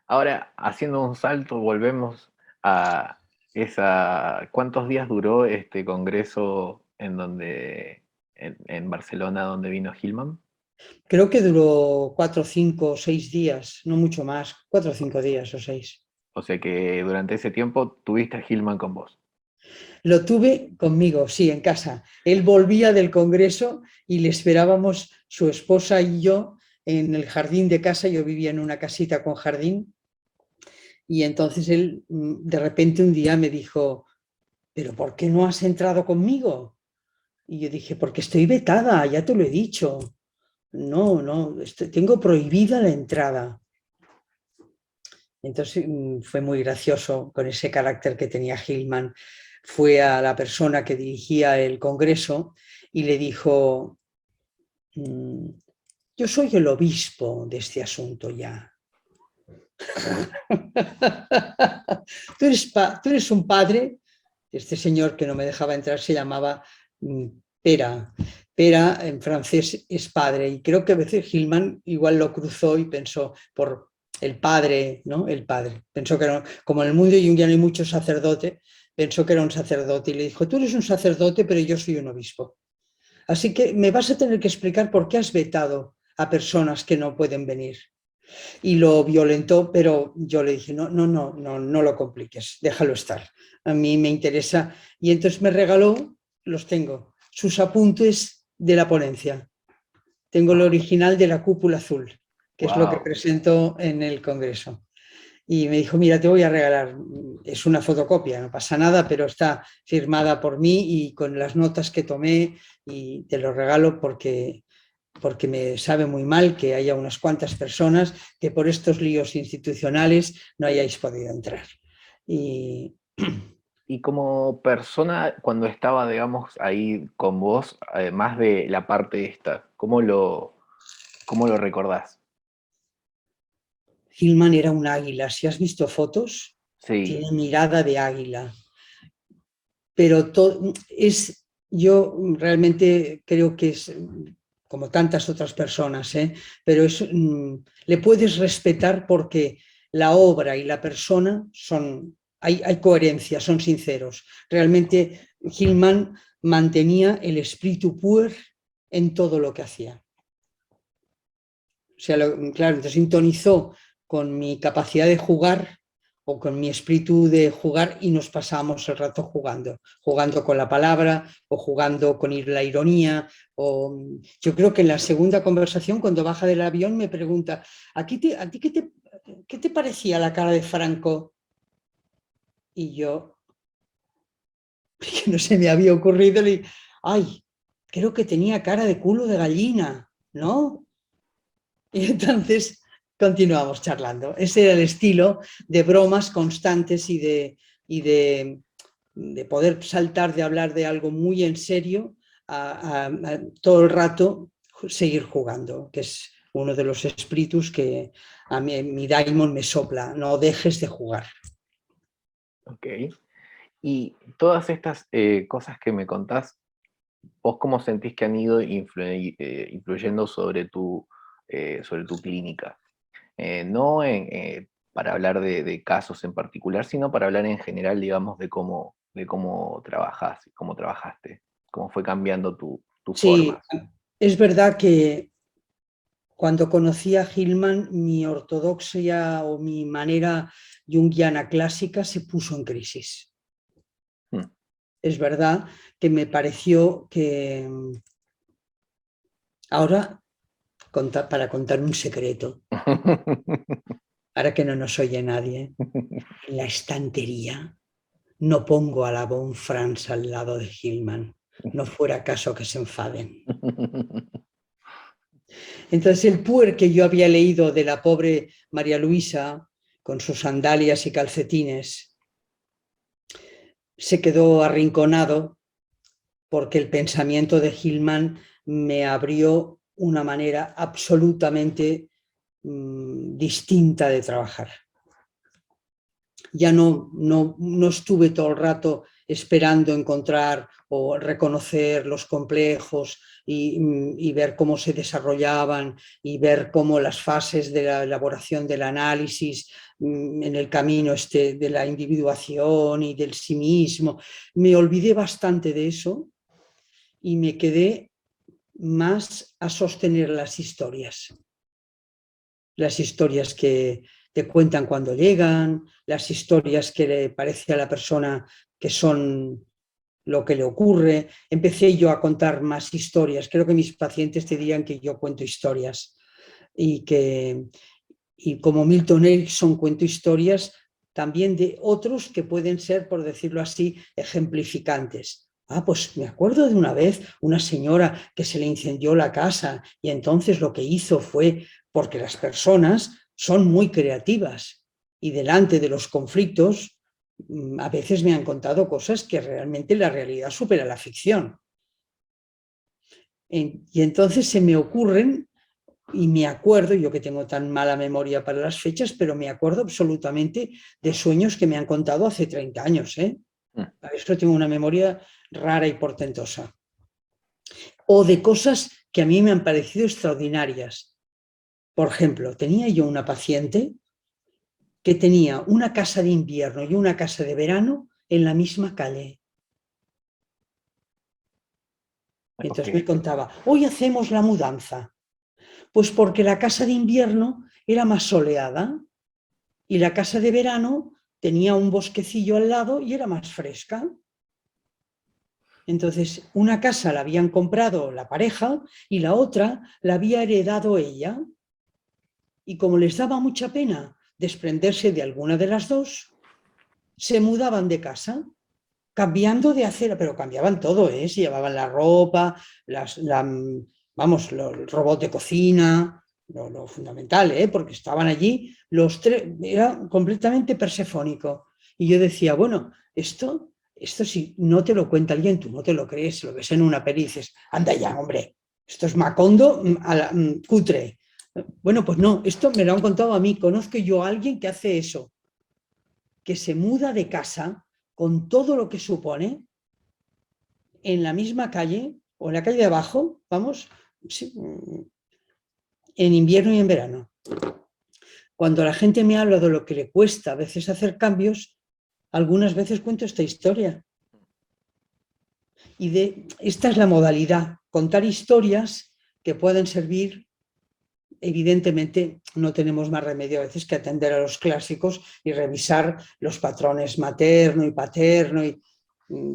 Ahora, haciendo un salto, volvemos a ¿cuántos días duró este congreso en Barcelona donde vino Hillman? Creo que duró 4, 5, 6 días, no mucho más, 4 o 5 días o 6. O sea que durante ese tiempo tuviste a Hillman con vos. Lo tuve conmigo, sí, en casa. Él volvía del congreso y le esperábamos su esposa y yo en el jardín de casa. Yo vivía en una casita con jardín y entonces él de repente un día me dijo, ¿pero por qué no has entrado conmigo? Y yo dije, porque estoy vetada, ya te lo he dicho. No, no, tengo prohibida la entrada. Entonces fue muy gracioso con ese carácter que tenía Hillman. Fue a la persona que dirigía el congreso y le dijo, yo soy el obispo de este asunto ya. Tú eres un padre. Este señor que no me dejaba entrar se llamaba Pera. Pera en francés es padre, y creo que a veces Hillman igual lo cruzó y pensó por el padre, ¿no? El padre. Pensó que era, como en el mundo junguiano hay muchos sacerdotes, pensó que era un sacerdote y le dijo, tú eres un sacerdote, pero yo soy un obispo. Así que me vas a tener que explicar por qué has vetado a personas que no pueden venir. Y lo violentó, pero yo le dije, no, no, no, no, no lo compliques, déjalo estar. A mí me interesa. Y entonces me regaló, los tengo, sus apuntes de la ponencia. Tengo el original de la cúpula azul, que es lo que Wow. presento en el Congreso. Y me dijo, mira, te voy a regalar, es una fotocopia, no pasa nada, pero está firmada por mí y con las notas que tomé, y te lo regalo porque me sabe muy mal que haya unas cuantas personas que por estos líos institucionales no hayáis podido entrar. Y Y como persona, cuando estaba, digamos, ahí con vos, además de la parte esta, cómo lo recordás? Hillman era un águila. Si has visto fotos, Sí, tiene mirada de águila. Pero yo realmente creo que es como tantas otras personas, ¿eh? Pero le puedes respetar porque la obra y la persona hay coherencia, son sinceros. Realmente Hillman mantenía el espíritu puer en todo lo que hacía. O sea, claro, entonces sintonizó con mi capacidad de jugar o con mi espíritu de jugar y nos pasamos el rato jugando con la palabra o jugando con la ironía. Yo creo que en la segunda conversación, cuando baja del avión, me pregunta, ¿a ti qué te parecía la cara de Franco? Y yo, que no se me había ocurrido, le dije, ay, creo que tenía cara de culo de gallina, ¿no? Y entonces continuamos charlando. Ese era el estilo de bromas constantes de poder saltar de hablar de algo muy en serio a todo el rato seguir jugando, que es uno de los espíritus que a mí, mi daimon me sopla, no dejes de jugar. ok. Y todas estas cosas que me contás, ¿vos cómo sentís que han ido influyendo sobre tu clínica? No para hablar de casos en particular, sino para hablar en general, digamos, de cómo trabajás, cómo trabajaste, cómo fue cambiando tu Sí, forma. es verdad que Cuando conocí a Hillman, mi ortodoxia o mi manera junguiana clásica se puso en crisis. Es verdad que me pareció que ahora, para contar un secreto, ahora que no nos oye nadie, en la estantería no pongo a la Von Franz al lado de Hillman, no fuera caso que se enfaden. Entonces el puer que yo había leído de la pobre María Luisa, con sus sandalias y calcetines, se quedó arrinconado porque el pensamiento de Hillman me abrió una manera absolutamente distinta de trabajar. Ya no estuve todo el rato esperando encontrar o reconocer los complejos y ver cómo se desarrollaban y ver cómo las fases de la elaboración del análisis en el camino de la individuación y del sí mismo. Me olvidé bastante de eso y me quedé más a sostener las historias que te cuentan cuando llegan, las historias que le parece a la persona que son lo que le ocurre. Empecé yo a contar más historias. Creo que mis pacientes te dirían que yo cuento historias y como Milton Erickson cuento historias también de otros que pueden ser, por decirlo así, ejemplificantes. Pues me acuerdo de una vez una señora que se le incendió la casa y entonces lo que hizo fue, porque las personas son muy creativas y delante de los conflictos a veces me han contado cosas que realmente la realidad supera la ficción. Y entonces se me ocurren y me acuerdo, yo que tengo tan mala memoria para las fechas, pero me acuerdo absolutamente de sueños que me han contado hace 30 años. Para eso tengo una memoria rara y portentosa. O de cosas que a mí me han parecido extraordinarias. Por ejemplo, tenía yo una paciente que tenía una casa de invierno y una casa de verano en la misma calle. Y entonces me contaba, hoy hacemos la mudanza. Pues porque la casa de invierno era más soleada y la casa de verano tenía un bosquecillo al lado y era más fresca. Entonces, una casa la habían comprado la pareja y la otra la había heredado ella. Y como les daba mucha pena desprenderse de alguna de las dos, se mudaban de casa, cambiando de acera, pero cambiaban todo, se llevaban la ropa, los robots de cocina, lo fundamental, porque estaban allí los tres, era completamente persefónico. Y yo decía, bueno, esto si no te lo cuenta alguien, tú no te lo crees, lo ves en una peli y dices, anda ya, hombre, esto es Macondo cutre. Bueno, pues no, esto me lo han contado a mí, conozco yo a alguien que hace eso, que se muda de casa con todo lo que supone en la misma calle o en la calle de abajo, vamos, en invierno y en verano. Cuando la gente me habla de lo que le cuesta a veces hacer cambios, algunas veces cuento esta historia. Y esta es la modalidad, contar historias que pueden servir. Evidentemente no tenemos más remedio a veces que atender a los clásicos y revisar los patrones materno y paterno.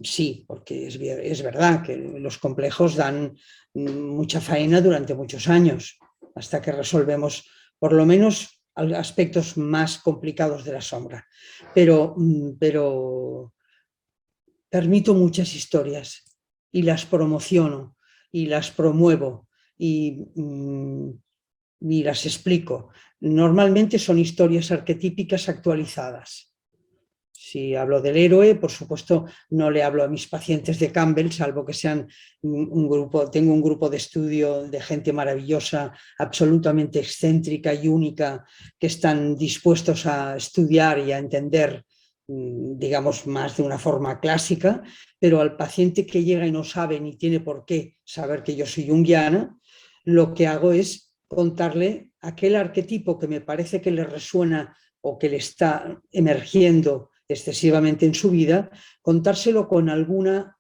Sí, porque es verdad que los complejos dan mucha faena durante muchos años, hasta que resolvemos por lo menos aspectos más complicados de la sombra. Pero permito muchas historias y las promociono y las promuevo y las explico. Normalmente son historias arquetípicas actualizadas. Si hablo del héroe, por supuesto, no le hablo a mis pacientes de Campbell, salvo que sean tengo un grupo de estudio de gente maravillosa, absolutamente excéntrica y única, que están dispuestos a estudiar y a entender, digamos, más de una forma clásica, pero al paciente que llega y no sabe ni tiene por qué saber que yo soy junguiana, lo que hago es contarle aquel arquetipo que me parece que le resuena o que le está emergiendo excesivamente en su vida, contárselo con alguna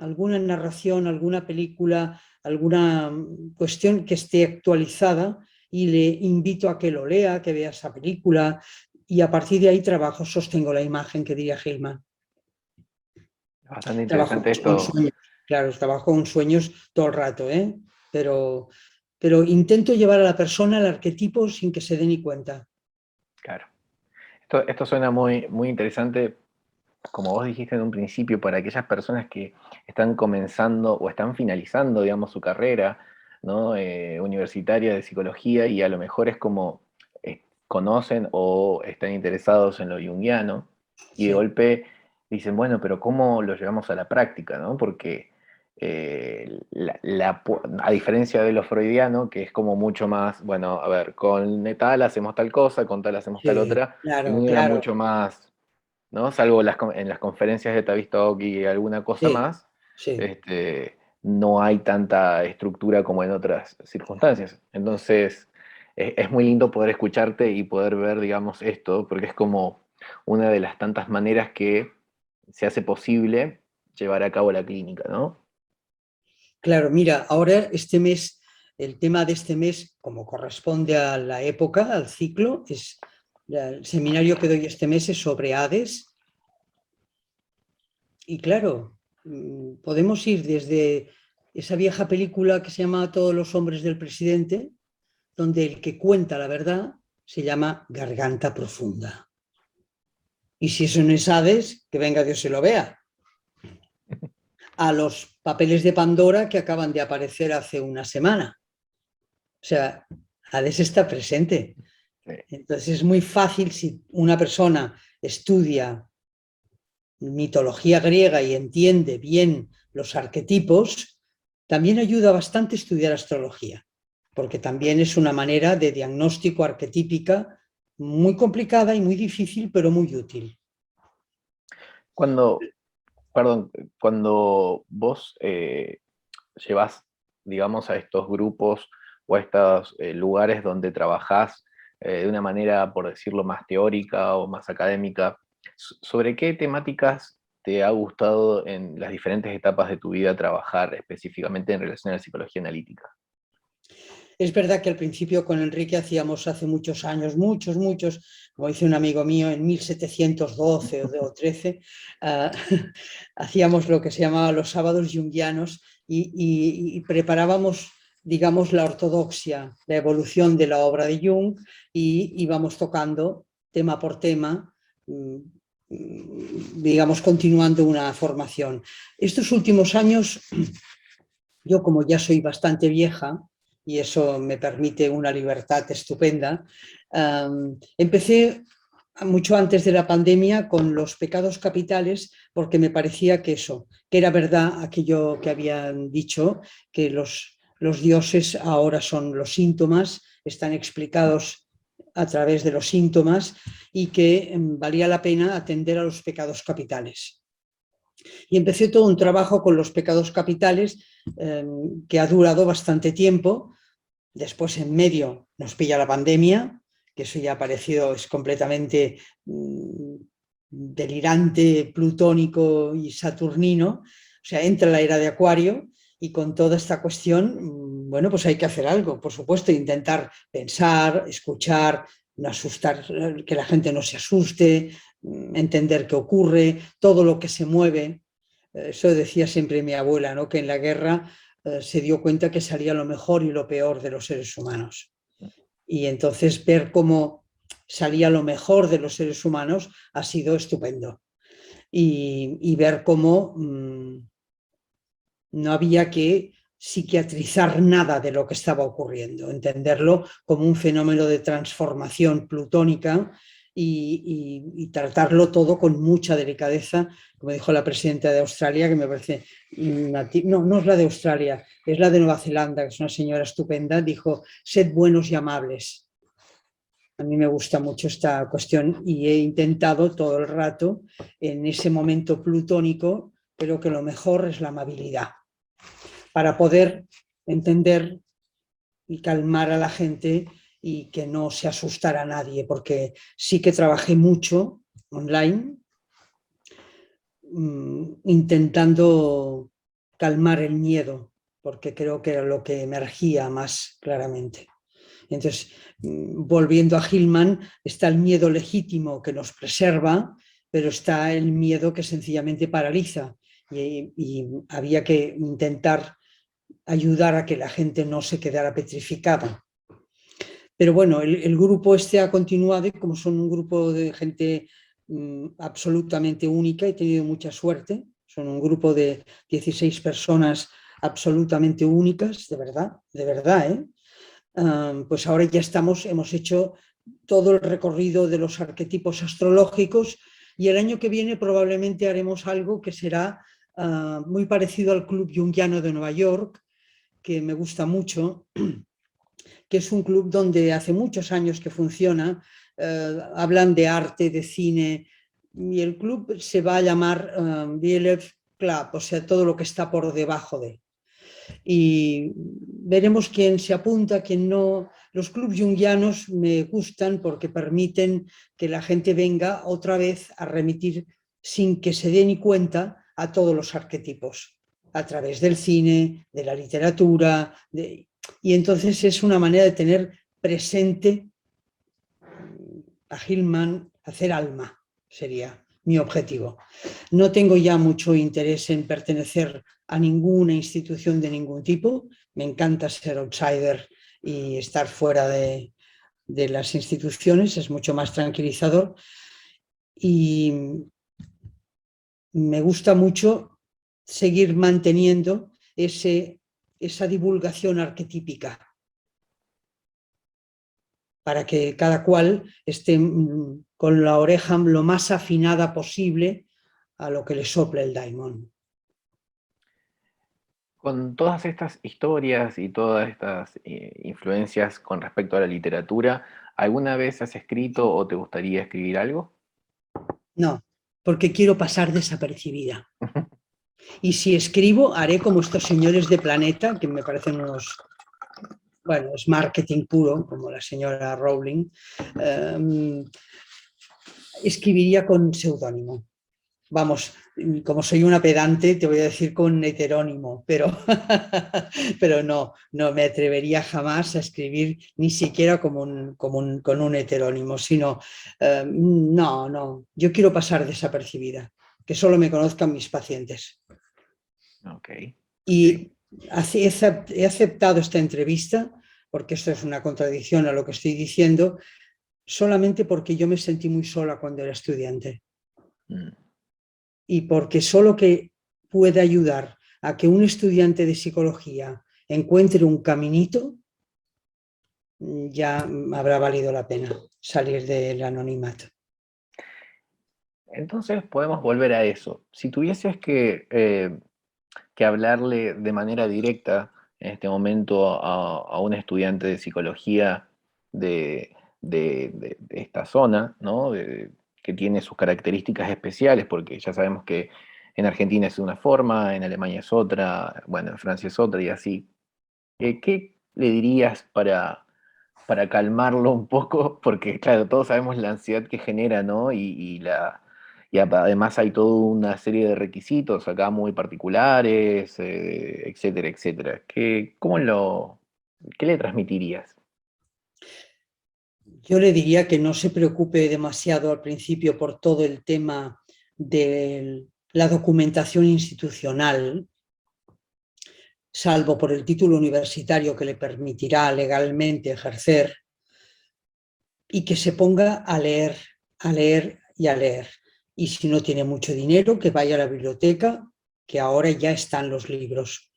alguna narración, alguna película, alguna cuestión que esté actualizada y le invito a que lo lea, que vea esa película y a partir de ahí trabajo, sostengo la imagen que diría Hillman. Bastante Trabajo interesante con esto. sueños, claro, trabajo con sueños todo el rato, ¿eh? Pero, pero intento llevar a la persona al arquetipo sin que se dé ni cuenta. Claro. Esto suena muy, muy interesante, como vos dijiste en un principio, para aquellas personas que están comenzando o están finalizando, digamos, su carrera, ¿no? Universitaria de psicología, y a lo mejor es como conocen o están interesados en lo junguiano, y de Sí, golpe dicen, bueno, pero ¿cómo lo llevamos a la práctica, ¿no? Porque a diferencia de lo freudiano, que es como mucho más, bueno, a ver, con tal hacemos tal cosa, con tal hacemos tal sí, otra, el claro, mío era claro. mucho más, ¿no? Salvo en las conferencias de Tavistock y alguna cosa Sí, más, sí. no hay tanta estructura como en otras circunstancias. Entonces, es muy lindo poder escucharte y poder ver, digamos, esto, porque es como una de las tantas maneras que se hace posible llevar a cabo la clínica, ¿no? Claro, mira, ahora este mes, el tema de este mes, como corresponde a la época, al ciclo, es el seminario que doy este mes es sobre Hades. Y claro, podemos ir desde esa vieja película que se llama Todos los hombres del presidente, donde el que cuenta la verdad se llama Garganta Profunda. Y si eso no es Hades, que venga Dios y lo vea. A los papeles de Pandora que acaban de aparecer hace una semana. O sea, Hades está presente. Sí. Entonces es muy fácil si una persona estudia mitología griega y entiende bien los arquetipos, también ayuda bastante estudiar astrología, porque también es una manera de diagnóstico arquetípica muy complicada y muy difícil, pero muy útil. Cuando, perdón, cuando vos llevas, digamos, a estos grupos o a estos lugares donde trabajás de una manera, por decirlo, más teórica o más académica, ¿sobre qué temáticas te ha gustado en las diferentes etapas de tu vida trabajar específicamente en relación a la psicología analítica? Es verdad que al principio con Enrique hacíamos hace muchos años, muchos, como dice un amigo mío, en 1712 o 13, hacíamos lo que se llamaba los sábados junguianos y preparábamos, digamos, la ortodoxia, la evolución de la obra de Jung y íbamos tocando tema por tema, digamos, continuando una formación. Estos últimos años, yo como ya soy bastante vieja, y eso me permite una libertad estupenda, empecé mucho antes de la pandemia con los pecados capitales porque me parecía que eso, que era verdad aquello que habían dicho, que los dioses ahora son los síntomas, están explicados a través de los síntomas y que valía la pena atender a los pecados capitales. Y empecé todo un trabajo con los pecados capitales que ha durado bastante tiempo. Después, en medio, nos pilla la pandemia, que eso ya ha parecido, es completamente delirante, plutónico y saturnino. O sea, entra la era de Acuario y con toda esta cuestión, bueno, pues hay que hacer algo, por supuesto, intentar pensar, escuchar, no asustar, que la gente no se asuste, entender qué ocurre, todo lo que se mueve. Eso decía siempre mi abuela, ¿no? Que en la guerra se dio cuenta que salía lo mejor y lo peor de los seres humanos. Y entonces ver cómo salía lo mejor de los seres humanos ha sido estupendo. Y ver cómo no había que psiquiatrizar nada de lo que estaba ocurriendo, entenderlo como un fenómeno de transformación plutónica y tratarlo todo con mucha delicadeza, como dijo la presidenta de Australia, que me parece, no es la de Australia, es la de Nueva Zelanda, que es una señora estupenda, dijo, sed buenos y amables. A mí me gusta mucho esta cuestión y he intentado todo el rato en ese momento plutónico, pero que lo mejor es la amabilidad para poder entender y calmar a la gente y que no se asustara a nadie, porque sí que trabajé mucho online intentando calmar el miedo, porque creo que era lo que emergía más claramente. Entonces, volviendo a Hillman, está el miedo legítimo que nos preserva, pero está el miedo que sencillamente paraliza y había que intentar ayudar a que la gente no se quedara petrificada. Pero bueno, el grupo este ha continuado y como son un grupo de gente absolutamente única, he tenido mucha suerte, son un grupo de 16 personas absolutamente únicas, de verdad, ¿eh? Pues ahora ya hemos hecho todo el recorrido de los arquetipos astrológicos y el año que viene probablemente haremos algo que será muy parecido al Club Jungiano de Nueva York, que me gusta mucho, que es un club donde hace muchos años que funciona, hablan de arte, de cine, y el club se va a llamar BLF Club, o sea, todo lo que está por debajo de. Y veremos quién se apunta, quién no. Los clubes junguianos me gustan porque permiten que la gente venga otra vez a remitir sin que se dé ni cuenta a todos los arquetipos, a través del cine, de la literatura, y entonces es una manera de tener presente a Hillman, hacer alma, sería mi objetivo. No tengo ya mucho interés en pertenecer a ninguna institución de ningún tipo, me encanta ser outsider y estar fuera de las instituciones, es mucho más tranquilizador y me gusta mucho seguir manteniendo esa divulgación arquetípica para que cada cual esté con la oreja lo más afinada posible a lo que le sopla el daimon. Con todas estas historias y todas estas influencias con respecto a la literatura, ¿alguna vez has escrito o te gustaría escribir algo? No, porque quiero pasar desapercibida. Y si escribo, haré como estos señores de Planeta, que me parecen unos... Bueno, es marketing puro, como la señora Rowling. Escribiría con seudónimo. Vamos, como soy una pedante, te voy a decir con heterónimo, pero, pero no me atrevería jamás a escribir ni siquiera con un heterónimo, sino, no, yo quiero pasar desapercibida, que solo me conozcan mis pacientes. Okay. Y he aceptado esta entrevista, porque esto es una contradicción a lo que estoy diciendo, solamente porque yo me sentí muy sola cuando era estudiante. Y porque solo que puede ayudar a que un estudiante de psicología encuentre un caminito, ya habrá valido la pena salir del anonimato. Entonces podemos volver a eso. Si tuvieses que hablarle de manera directa en este momento a un estudiante de psicología de esta zona, ¿no? Que tiene sus características especiales, porque ya sabemos que en Argentina es una forma, en Alemania es otra, bueno, en Francia es otra y así. ¿Qué le dirías para calmarlo un poco? Porque, claro, todos sabemos la ansiedad que genera, ¿no? Y además hay toda una serie de requisitos acá muy particulares, etcétera, etcétera. ¿Qué le transmitirías? Yo le diría que no se preocupe demasiado al principio por todo el tema de la documentación institucional, salvo por el título universitario que le permitirá legalmente ejercer, y que se ponga a leer y a leer. Y si no tiene mucho dinero, que vaya a la biblioteca, que ahora ya están los libros.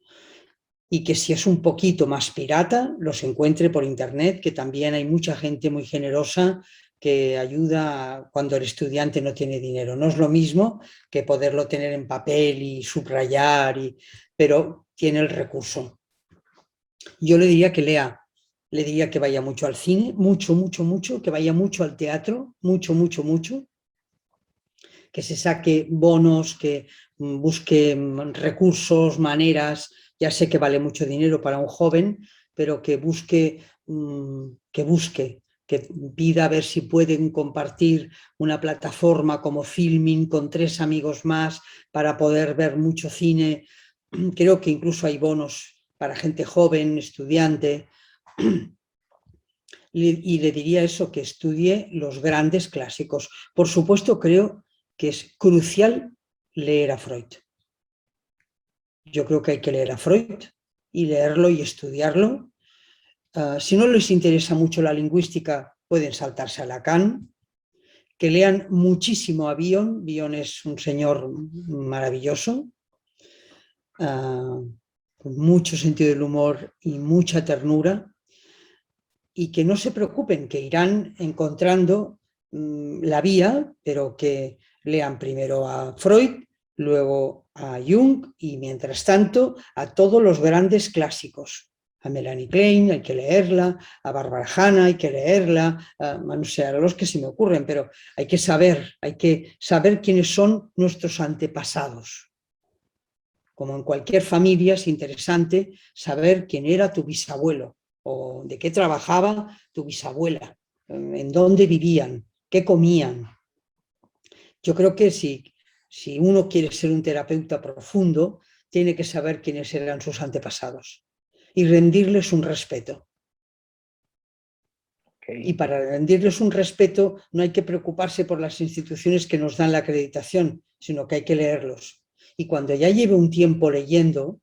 Y que si es un poquito más pirata, los encuentre por internet, que también hay mucha gente muy generosa que ayuda cuando el estudiante no tiene dinero. No es lo mismo que poderlo tener en papel y subrayar, pero tiene el recurso. Yo le diría que lea, le diría que vaya mucho al cine, mucho, que vaya mucho al teatro, mucho, que se saque bonos, que busque recursos, maneras. Ya sé que vale mucho dinero para un joven, pero que pida a ver si pueden compartir una plataforma como Filmin con 3 amigos más para poder ver mucho cine. creo que incluso hay bonos para gente joven, estudiante, y le diría eso, que estudie los grandes clásicos. Por supuesto, creo que es crucial leer a Freud. Yo creo que hay que leer a Freud y leerlo y estudiarlo. Si no les interesa mucho la lingüística, pueden saltarse a Lacan, que lean muchísimo a Bion. Bion es un señor maravilloso, con mucho sentido del humor y mucha ternura, y que no se preocupen, que irán encontrando la vía, pero que lean primero a Freud, luego a Jung y mientras tanto a todos los grandes clásicos. A Melanie Klein hay que leerla, a Barbara Hanna hay que leerla, no sé, a los que se me ocurren, pero hay que saber quiénes son nuestros antepasados. Como en cualquier familia es interesante saber quién era tu bisabuelo o de qué trabajaba tu bisabuela, en dónde vivían, qué comían. Yo creo que si uno quiere ser un terapeuta profundo, tiene que saber quiénes eran sus antepasados y rendirles un respeto. Okay. Y para rendirles un respeto no hay que preocuparse por las instituciones que nos dan la acreditación, sino que hay que leerlos. Y cuando ya lleve un tiempo leyendo,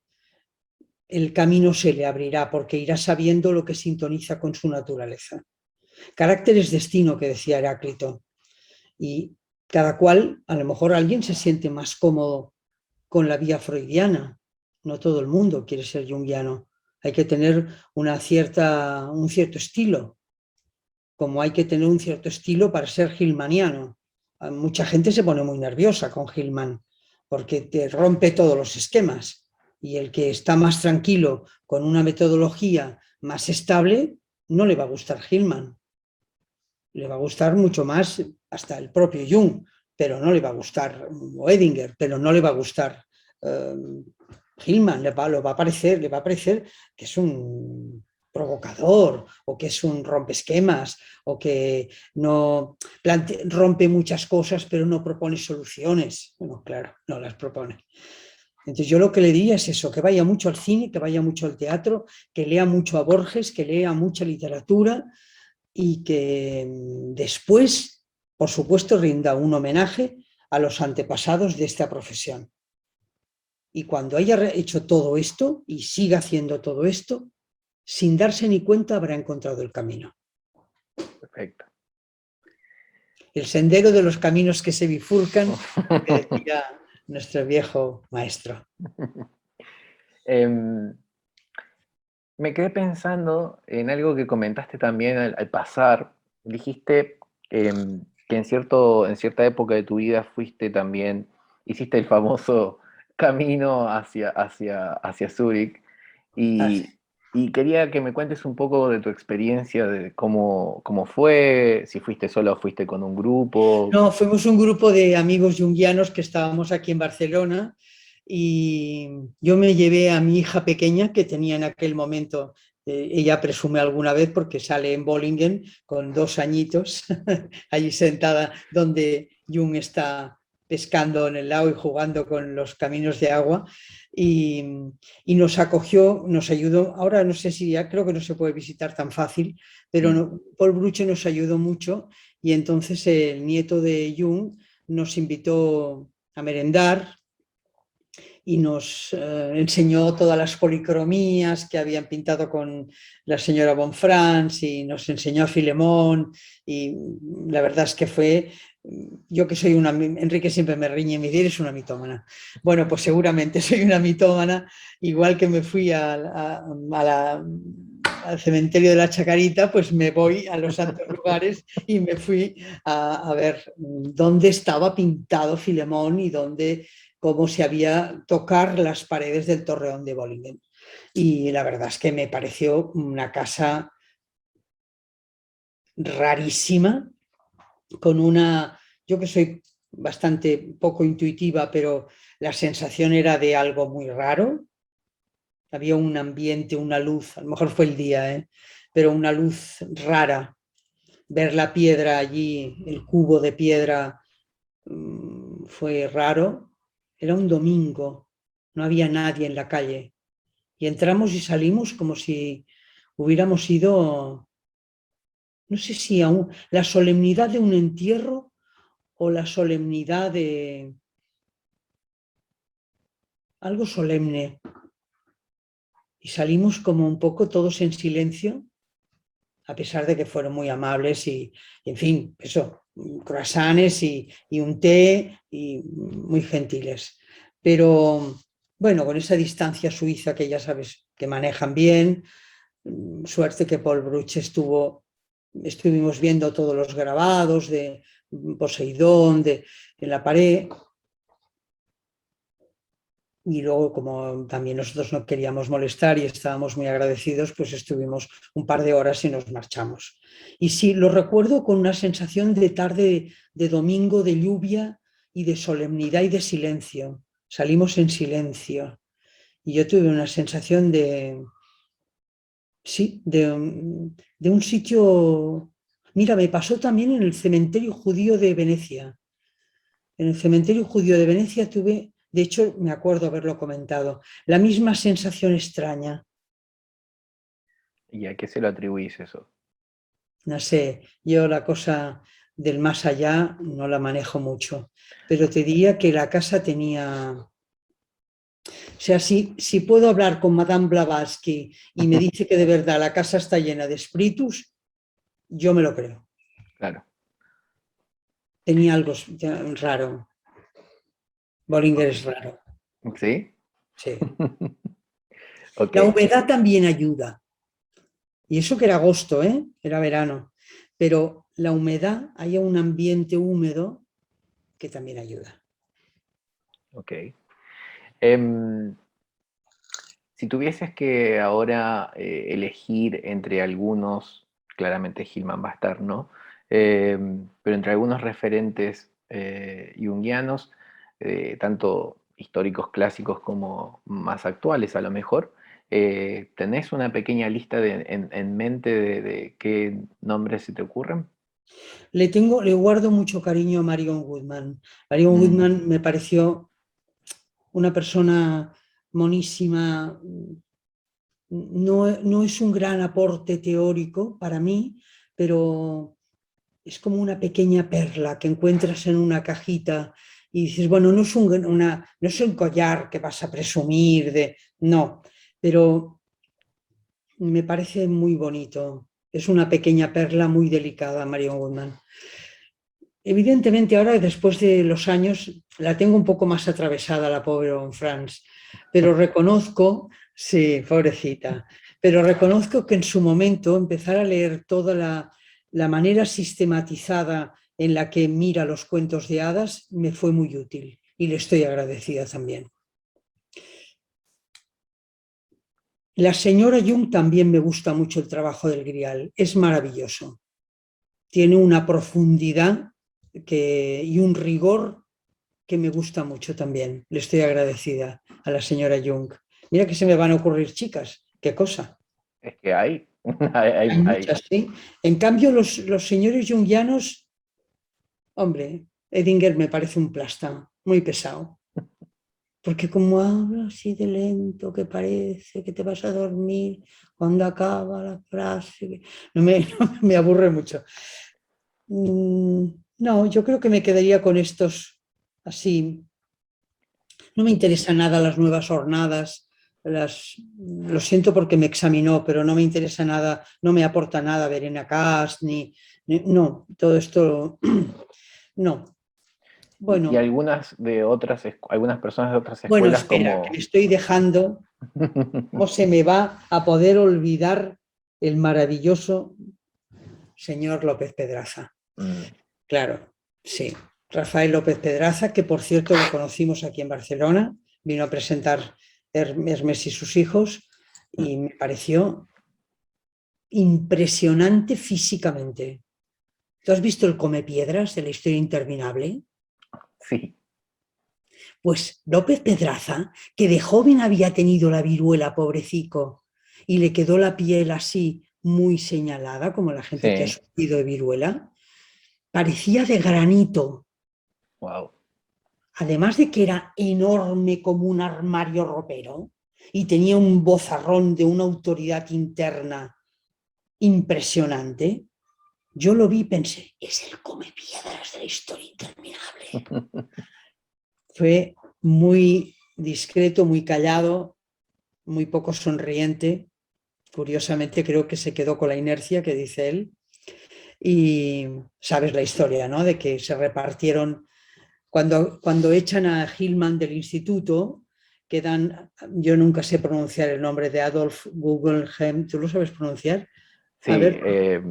el camino se le abrirá porque irá sabiendo lo que sintoniza con su naturaleza. Carácter es destino, que decía Heráclito. Y cada cual, a lo mejor alguien se siente más cómodo con la vía freudiana. No todo el mundo quiere ser junguiano. Hay que tener un cierto estilo, como hay que tener un cierto estilo para ser gilmaniano. Mucha gente se pone muy nerviosa con Gilman porque te rompe todos los esquemas, y el que está más tranquilo con una metodología más estable no le va a gustar Gilman. Le va a gustar mucho más hasta el propio Jung, pero no le va a gustar Oedinger, pero no le va a gustar Hillman. Le va a parecer que es un provocador o que es un rompesquemas o que no rompe muchas cosas pero no propone soluciones. Bueno, claro, no las propone. Entonces yo lo que le diría es eso, que vaya mucho al cine, que vaya mucho al teatro, que lea mucho a Borges, que lea mucha literatura, y que después, por supuesto, rinda un homenaje a los antepasados de esta profesión. Y cuando haya hecho todo esto y siga haciendo todo esto, sin darse ni cuenta habrá encontrado el camino. Perfecto. El sendero de los caminos que se bifurcan, que decía nuestro viejo maestro. Me quedé pensando en algo que comentaste también al pasar. Dijiste que en cierta época de tu vida fuiste también, hiciste el famoso camino hacia Zúrich y, y quería que me cuentes un poco de tu experiencia, de cómo fue, si fuiste solo o fuiste con un grupo. No, fuimos un grupo de amigos junguianos que estábamos aquí en Barcelona, y yo me llevé a mi hija pequeña, que tenía en aquel momento, ella presume alguna vez porque sale en Bollingen con 2 añitos, allí sentada donde Jung está pescando en el lago y jugando con los caminos de agua, y, y nos acogió, nos ayudó. Ahora no sé si ya creo que no se puede visitar tan fácil, pero no, Paul Bruche nos ayudó mucho, y entonces el nieto de Jung nos invitó a merendar y nos enseñó todas las policromías que habían pintado con la señora Bonfrance, y nos enseñó a Filemón, y la verdad es que fue, yo que soy Enrique siempre me riñe y me dice, eres una mitómana. Bueno, pues seguramente soy una mitómana, igual que me fui al cementerio de la Chacarita, pues me voy a los santos lugares y me fui a ver dónde estaba pintado Filemón y cómo se había tocar las paredes del torreón de Bollingen. Y la verdad es que me pareció una casa rarísima, yo que soy bastante poco intuitiva, pero la sensación era de algo muy raro. Había un ambiente, una luz, a lo mejor fue el día, pero una luz rara. Ver la piedra allí, el cubo de piedra, fue raro. Era un domingo, no había nadie en la calle. Y entramos y salimos como si hubiéramos ido, no sé si aún, la solemnidad de un entierro o la solemnidad de algo solemne. Y salimos como un poco todos en silencio, a pesar de que fueron muy amables y en fin, eso, croissants y un té y muy gentiles. Pero bueno, con esa distancia suiza que ya sabes que manejan bien, suerte que Paul Bruch estuvimos viendo todos los grabados de Poseidón en la pared. Y luego, como también nosotros no queríamos molestar y estábamos muy agradecidos, pues estuvimos un par de horas y nos marchamos. Y sí, lo recuerdo con una sensación de tarde de domingo, de lluvia y de solemnidad y de silencio. Salimos en silencio. Y yo tuve una sensación sí, de un sitio... Mira, me pasó también en el cementerio judío de Venecia. En el cementerio judío de Venecia tuve, de hecho, me acuerdo haberlo comentado, la misma sensación extraña. ¿Y a qué se lo atribuís eso? No sé, yo la cosa del más allá no la manejo mucho, pero te diría que la casa tenía... O sea, si puedo hablar con Madame Blavatsky y me dice que de verdad la casa está llena de espíritus, yo me lo creo. Claro. Tenía algo raro. Bollinger es raro, ¿Sí? sí. Ok. La humedad también ayuda. Y eso que era agosto, ¿eh? Era verano. Pero la humedad, hay un ambiente húmedo que también ayuda. Ok. Em, si tuvieses que ahora elegir entre algunos, claramente Hillman va a estar, ¿no? Pero entre algunos referentes junguianos, tanto históricos clásicos como más actuales a lo mejor, ¿tenés una pequeña lista en mente de qué nombres se te ocurren? Le guardo mucho cariño a Marion Woodman. Marion Mm, Woodman me pareció una persona monísima. No, no es un gran aporte teórico para mí, pero es como una pequeña perla que encuentras en una cajita y dices, bueno, no es un collar que vas a presumir de, no, pero me parece muy bonito. Es una pequeña perla muy delicada, Marion Woodman. Evidentemente ahora, después de los años, la tengo un poco más atravesada, la pobre France, pero reconozco, sí, pobrecita, pero reconozco que en su momento empezar a leer toda la manera sistematizada en la que mira los cuentos de hadas me fue muy útil y le estoy agradecida también. La señora Jung también me gusta mucho el trabajo del Grial, es maravilloso. Tiene una profundidad y un rigor que me gusta mucho también. Le estoy agradecida a la señora Jung. Mira que se me van a ocurrir chicas, qué cosa. es que hay, Hay muchas, sí. En cambio, los señores jungianos, hombre, Edinger me parece un plasta, muy pesado. Porque como habla así de lento, que parece que te vas a dormir cuando acaba la frase, no me aburre mucho. No, yo creo que me quedaría con estos así. No me interesa nada las nuevas hornadas, lo siento porque me examinó, pero no me interesa nada, no me aporta nada Verena Cast, no, todo esto, no. Y Bueno, algunas de otras, algunas personas de otras bueno, escuelas espera, que me como... estoy dejando, ¿cómo se me va a poder olvidar el maravilloso señor López Pedraza? Mm, Claro, sí. Rafael López Pedraza, que por cierto lo conocimos aquí en Barcelona, vino a presentar Hermes y sus hijos y me pareció impresionante físicamente. ¿Tú has visto el Come Piedras de la historia interminable? sí, Pues López Pedraza, que de joven había tenido la viruela, pobrecico, y le quedó la piel así muy señalada, como la gente que ha sí, sufrido de viruela, parecía de granito. wow. además de que era enorme como un armario ropero y tenía un vozarrón de una autoridad interna impresionante, yo lo vi y pensé, es el come piedras de la historia interminable. Fue muy discreto, muy callado, muy poco sonriente. Curiosamente creo que se quedó con la inercia que dice él. Y sabes la historia, ¿no? De que se repartieron, cuando echan a Hillman del instituto, quedan, yo nunca sé pronunciar el nombre de Adolf Guggenheim, ¿tú lo sabes pronunciar? A Sí, ver,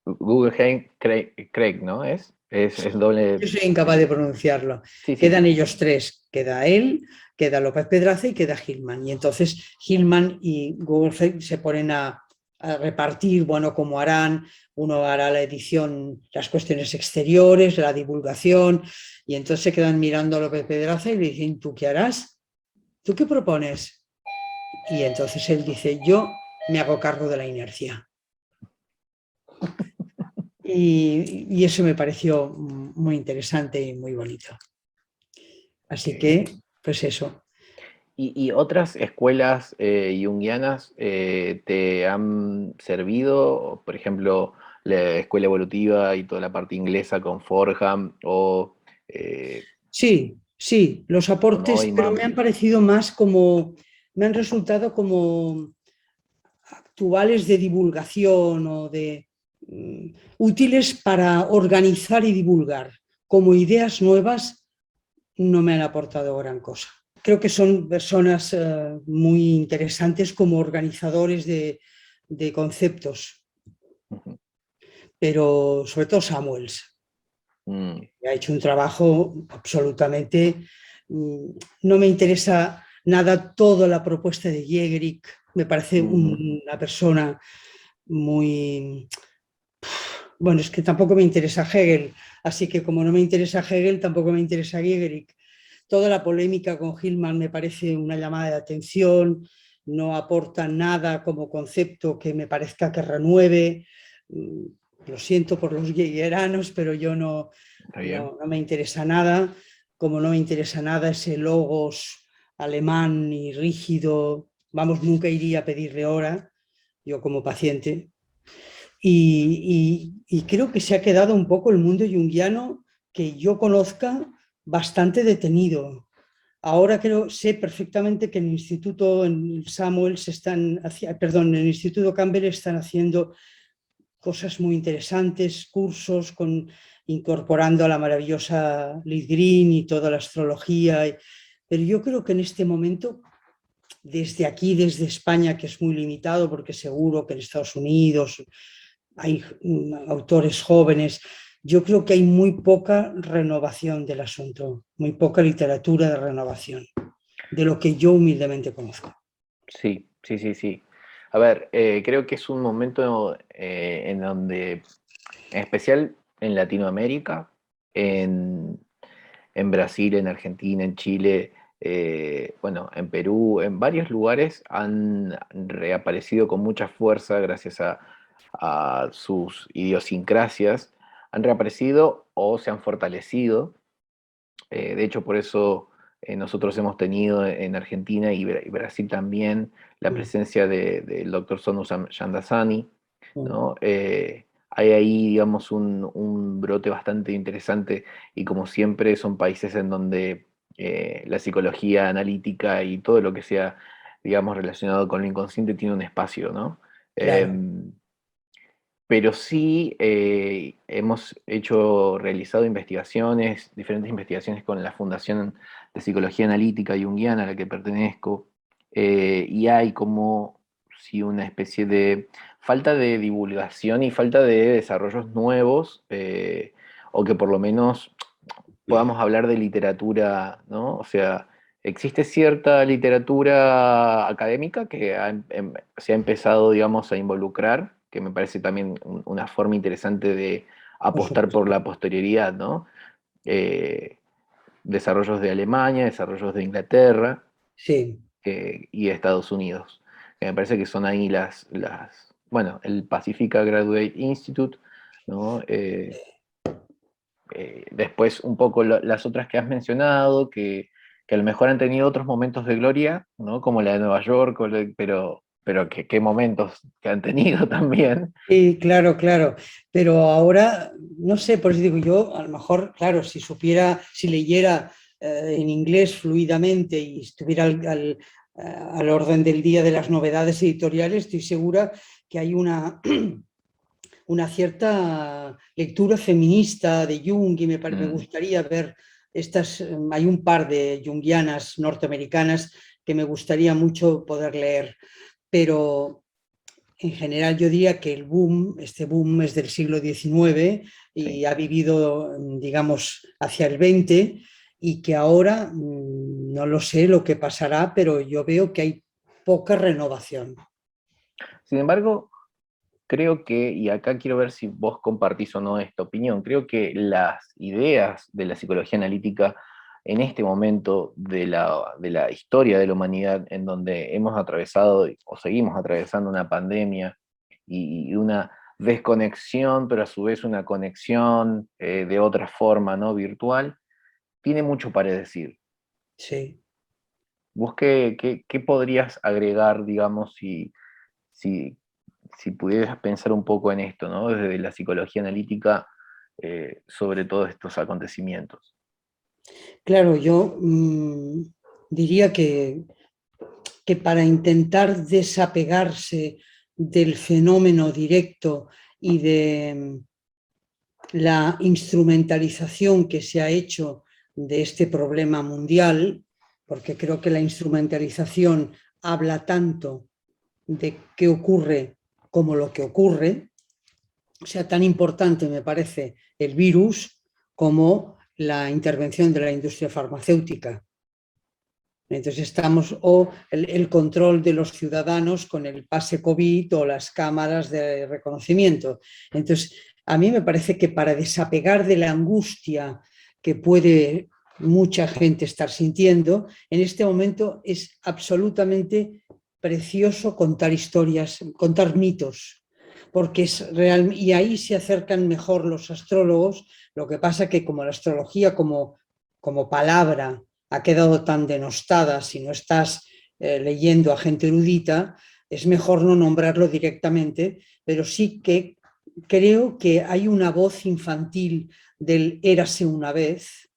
Guggenheim Craig, ¿no? Es doble. yo soy incapaz de pronunciarlo. Sí, sí, Quedan sí. ellos tres, queda él, queda López Pedraza y queda Hillman. Y entonces Hillman y Guggenheim se ponen a repartir, bueno, como harán, uno hará la edición, las cuestiones exteriores, la divulgación, y entonces se quedan mirando a López Pedraza y le dicen, ¿tú qué harás? ¿Tú qué propones? Y entonces él dice, yo me hago cargo de la inercia. Y eso me pareció muy interesante y muy bonito. Así Ok. que, pues eso. ¿Y otras escuelas junguianas te han servido? Por ejemplo, la escuela evolutiva y toda la parte inglesa con Fordham eh, Sí, sí, los o aportes, pero me Neumann. han parecido más como, me han resultado como actuales de divulgación o de útiles para organizar y divulgar. Como ideas nuevas no me han aportado gran cosa. Creo que son personas muy interesantes como organizadores de conceptos, Ujú. pero sobre todo Samuels. Mm, Ha hecho un trabajo absolutamente... No me interesa nada toda la propuesta de Jägerich, me parece ujú. una persona muy... Bueno, es que tampoco me interesa Hegel, así que como no me interesa Hegel, tampoco me interesa Jägerich. Toda la polémica con Hillman me parece una llamada de atención, no aporta nada como concepto que me parezca que renueve. Lo siento por los hegelianos, pero yo Está bien. no me interesa nada, como no me interesa nada ese logos alemán y rígido, vamos, nunca iría a pedirle hora, yo como paciente, y creo que se ha quedado un poco el mundo junguiano que yo conozca bastante detenido. Ahora creo, sé perfectamente que en el Instituto en Samuel se están, perdón, en el Instituto Campbell están haciendo cosas muy interesantes, cursos con, incorporando a la maravillosa Liz Green y toda la astrología. Pero yo creo que en este momento, desde aquí, desde España, que es muy limitado, porque seguro que en Estados Unidos hay autores jóvenes, yo creo que hay muy poca renovación del asunto, muy poca literatura de renovación, de lo que yo humildemente conozco. Sí, sí, sí, sí. A ver, creo que es un momento en donde, en especial en Latinoamérica, en, en Brasil, en Argentina, en Chile, bueno, en Perú, en varios lugares han reaparecido con mucha fuerza gracias a sus idiosincrasias, han reaparecido o se han fortalecido. De hecho, por eso nosotros hemos tenido en Argentina y Brasil también la Mm, presencia del doctor Sonu Yandasani, mm, ¿no? Hay ahí, digamos, un brote bastante interesante y como siempre son países en donde la psicología analítica y todo lo que sea, digamos, relacionado con lo inconsciente tiene un espacio, ¿no? claro, Pero sí realizado investigaciones, diferentes investigaciones con la Fundación de Psicología Analítica Junguiana a la que pertenezco, y hay como si una especie de falta de divulgación y falta de desarrollos nuevos, o que por lo menos podamos hablar de literatura, ¿no? O sea, existe cierta literatura académica que se ha empezado, digamos, a involucrar, que me parece también una forma interesante de por apostar por supuesto. la posterioridad, ¿no? Eh, Desarrollos de Alemania, desarrollos de Inglaterra Sí, y de Estados Unidos, que me parece que son ahí bueno, el Pacifica Graduate Institute, ¿no? Después un poco las otras que has mencionado, que a lo mejor han tenido otros momentos de gloria, ¿no? Como la de Nueva York, pero qué momentos que han tenido también. Sí, claro, claro. Pero ahora, no sé, por eso digo yo, a lo mejor, claro, si supiera, si leyera en inglés fluidamente y estuviera al orden del día de las novedades editoriales, estoy segura que hay una cierta lectura feminista de Jung y me Mm. gustaría ver estas, hay un par de junguianas norteamericanas que me gustaría mucho poder leer, pero en general yo diría que este boom es del siglo XIX Sí. y ha vivido, digamos, hacia el XX y que ahora no lo sé lo que pasará, pero yo veo que hay poca renovación. Sin embargo, creo que, y acá quiero ver si vos compartís o no esta opinión, creo que las ideas de la psicología analítica en este momento de la historia de la humanidad, en donde hemos atravesado o seguimos atravesando una pandemia y una desconexión, pero a su vez una conexión de otra forma, ¿no? Virtual, tiene mucho para decir. Sí. ¿Vos qué podrías agregar, digamos, si, si pudieras pensar un poco en esto, ¿no? Desde la psicología analítica sobre todos estos acontecimientos? Claro, yo diría que para intentar desapegarse del fenómeno directo y de la instrumentalización que se ha hecho de este problema mundial, porque creo que la instrumentalización habla tanto de qué ocurre como lo que ocurre, o sea, tan importante me parece el virus como la intervención de la industria farmacéutica. Entonces estamos, o el control de los ciudadanos con el pase COVID o las cámaras de reconocimiento. Entonces, a mí me parece que para desapegar de la angustia que puede mucha gente estar sintiendo, en este momento es absolutamente precioso contar historias, contar mitos, porque es real, y ahí se acercan mejor los astrólogos. Lo que pasa que como la astrología como palabra ha quedado tan denostada si no estás leyendo a gente erudita, es mejor no nombrarlo directamente, pero sí que creo que hay una voz infantil del érase una vez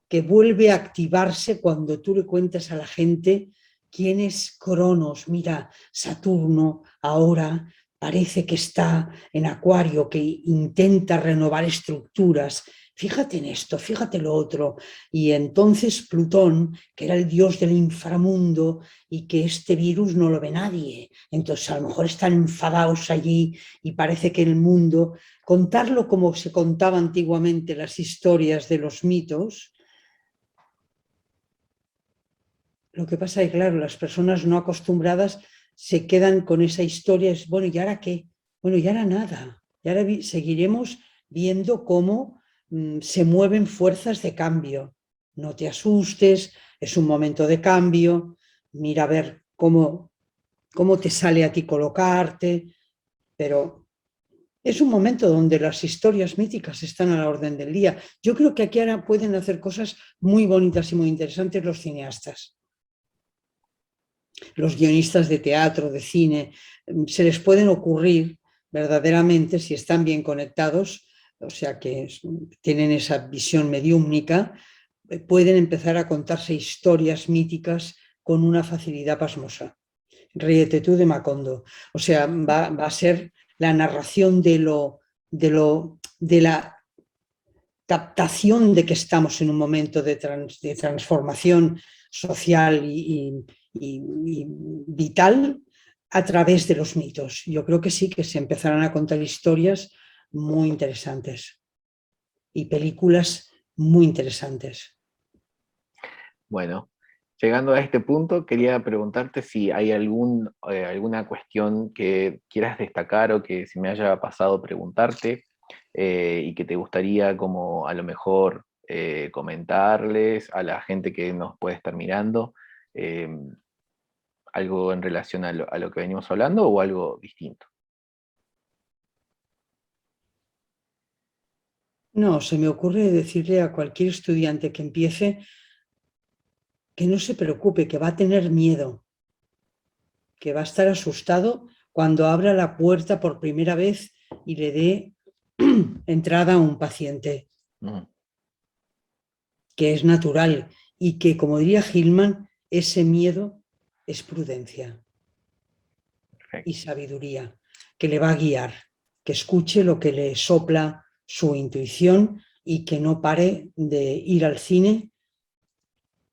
que vuelve a activarse cuando tú le cuentas a la gente quién es Cronos. Mira, Saturno ahora parece que está en Acuario, que intenta renovar estructuras. Fíjate en esto, fíjate lo otro. Y entonces Plutón, que era el dios del inframundo y que este virus no lo ve nadie. Entonces a lo mejor están enfadados allí y parece que el mundo, contarlo como se contaba antiguamente las historias de los mitos. Lo que pasa es que, claro, las personas no acostumbradas se quedan con esa historia, es, bueno, ¿y ahora qué? Bueno, y ahora nada. Y ahora seguiremos viendo cómo se mueven fuerzas de cambio. No te asustes, es un momento de cambio, mira a ver cómo te sale a ti colocarte, pero es un momento donde las historias míticas están a la orden del día. Yo creo que aquí ahora pueden hacer cosas muy bonitas y muy interesantes los cineastas, los guionistas de teatro, de cine. Se les pueden ocurrir verdaderamente, si están bien conectados, o sea que tienen esa visión mediúmnica, pueden empezar a contarse historias míticas con una facilidad pasmosa. Ríete tú de Macondo. O sea, va a ser la narración de la captación de que estamos en un momento de transformación social y vital a través de los mitos. Yo creo que sí, que se empezarán a contar historias muy interesantes y películas muy interesantes. Bueno, llegando a este punto, quería preguntarte si hay alguna cuestión que quieras destacar o que se me haya pasado preguntarte y que te gustaría como a lo mejor comentarles a la gente que nos puede estar mirando, eh, algo en relación a lo que venimos hablando o algo distinto. No, se me ocurre decirle a cualquier estudiante que empiece que no se preocupe, que va a tener miedo, que va a estar asustado cuando abra la puerta por primera vez y le dé entrada a un paciente, Mm, que es natural y que, como diría Hillman, ese miedo es prudencia y perfecto. sabiduría, que le va a guiar, que escuche lo que le sopla su intuición y que no pare de ir al cine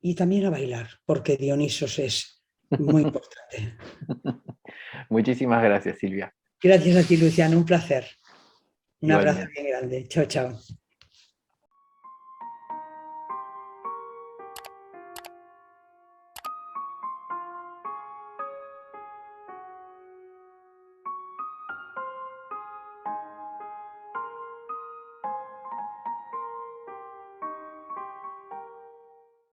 y también a bailar, porque Dionisos es muy importante. Muchísimas gracias, Silvia. Gracias a ti, Luciano, un placer. Un abrazo Igualmente. bien grande. Chao, chao.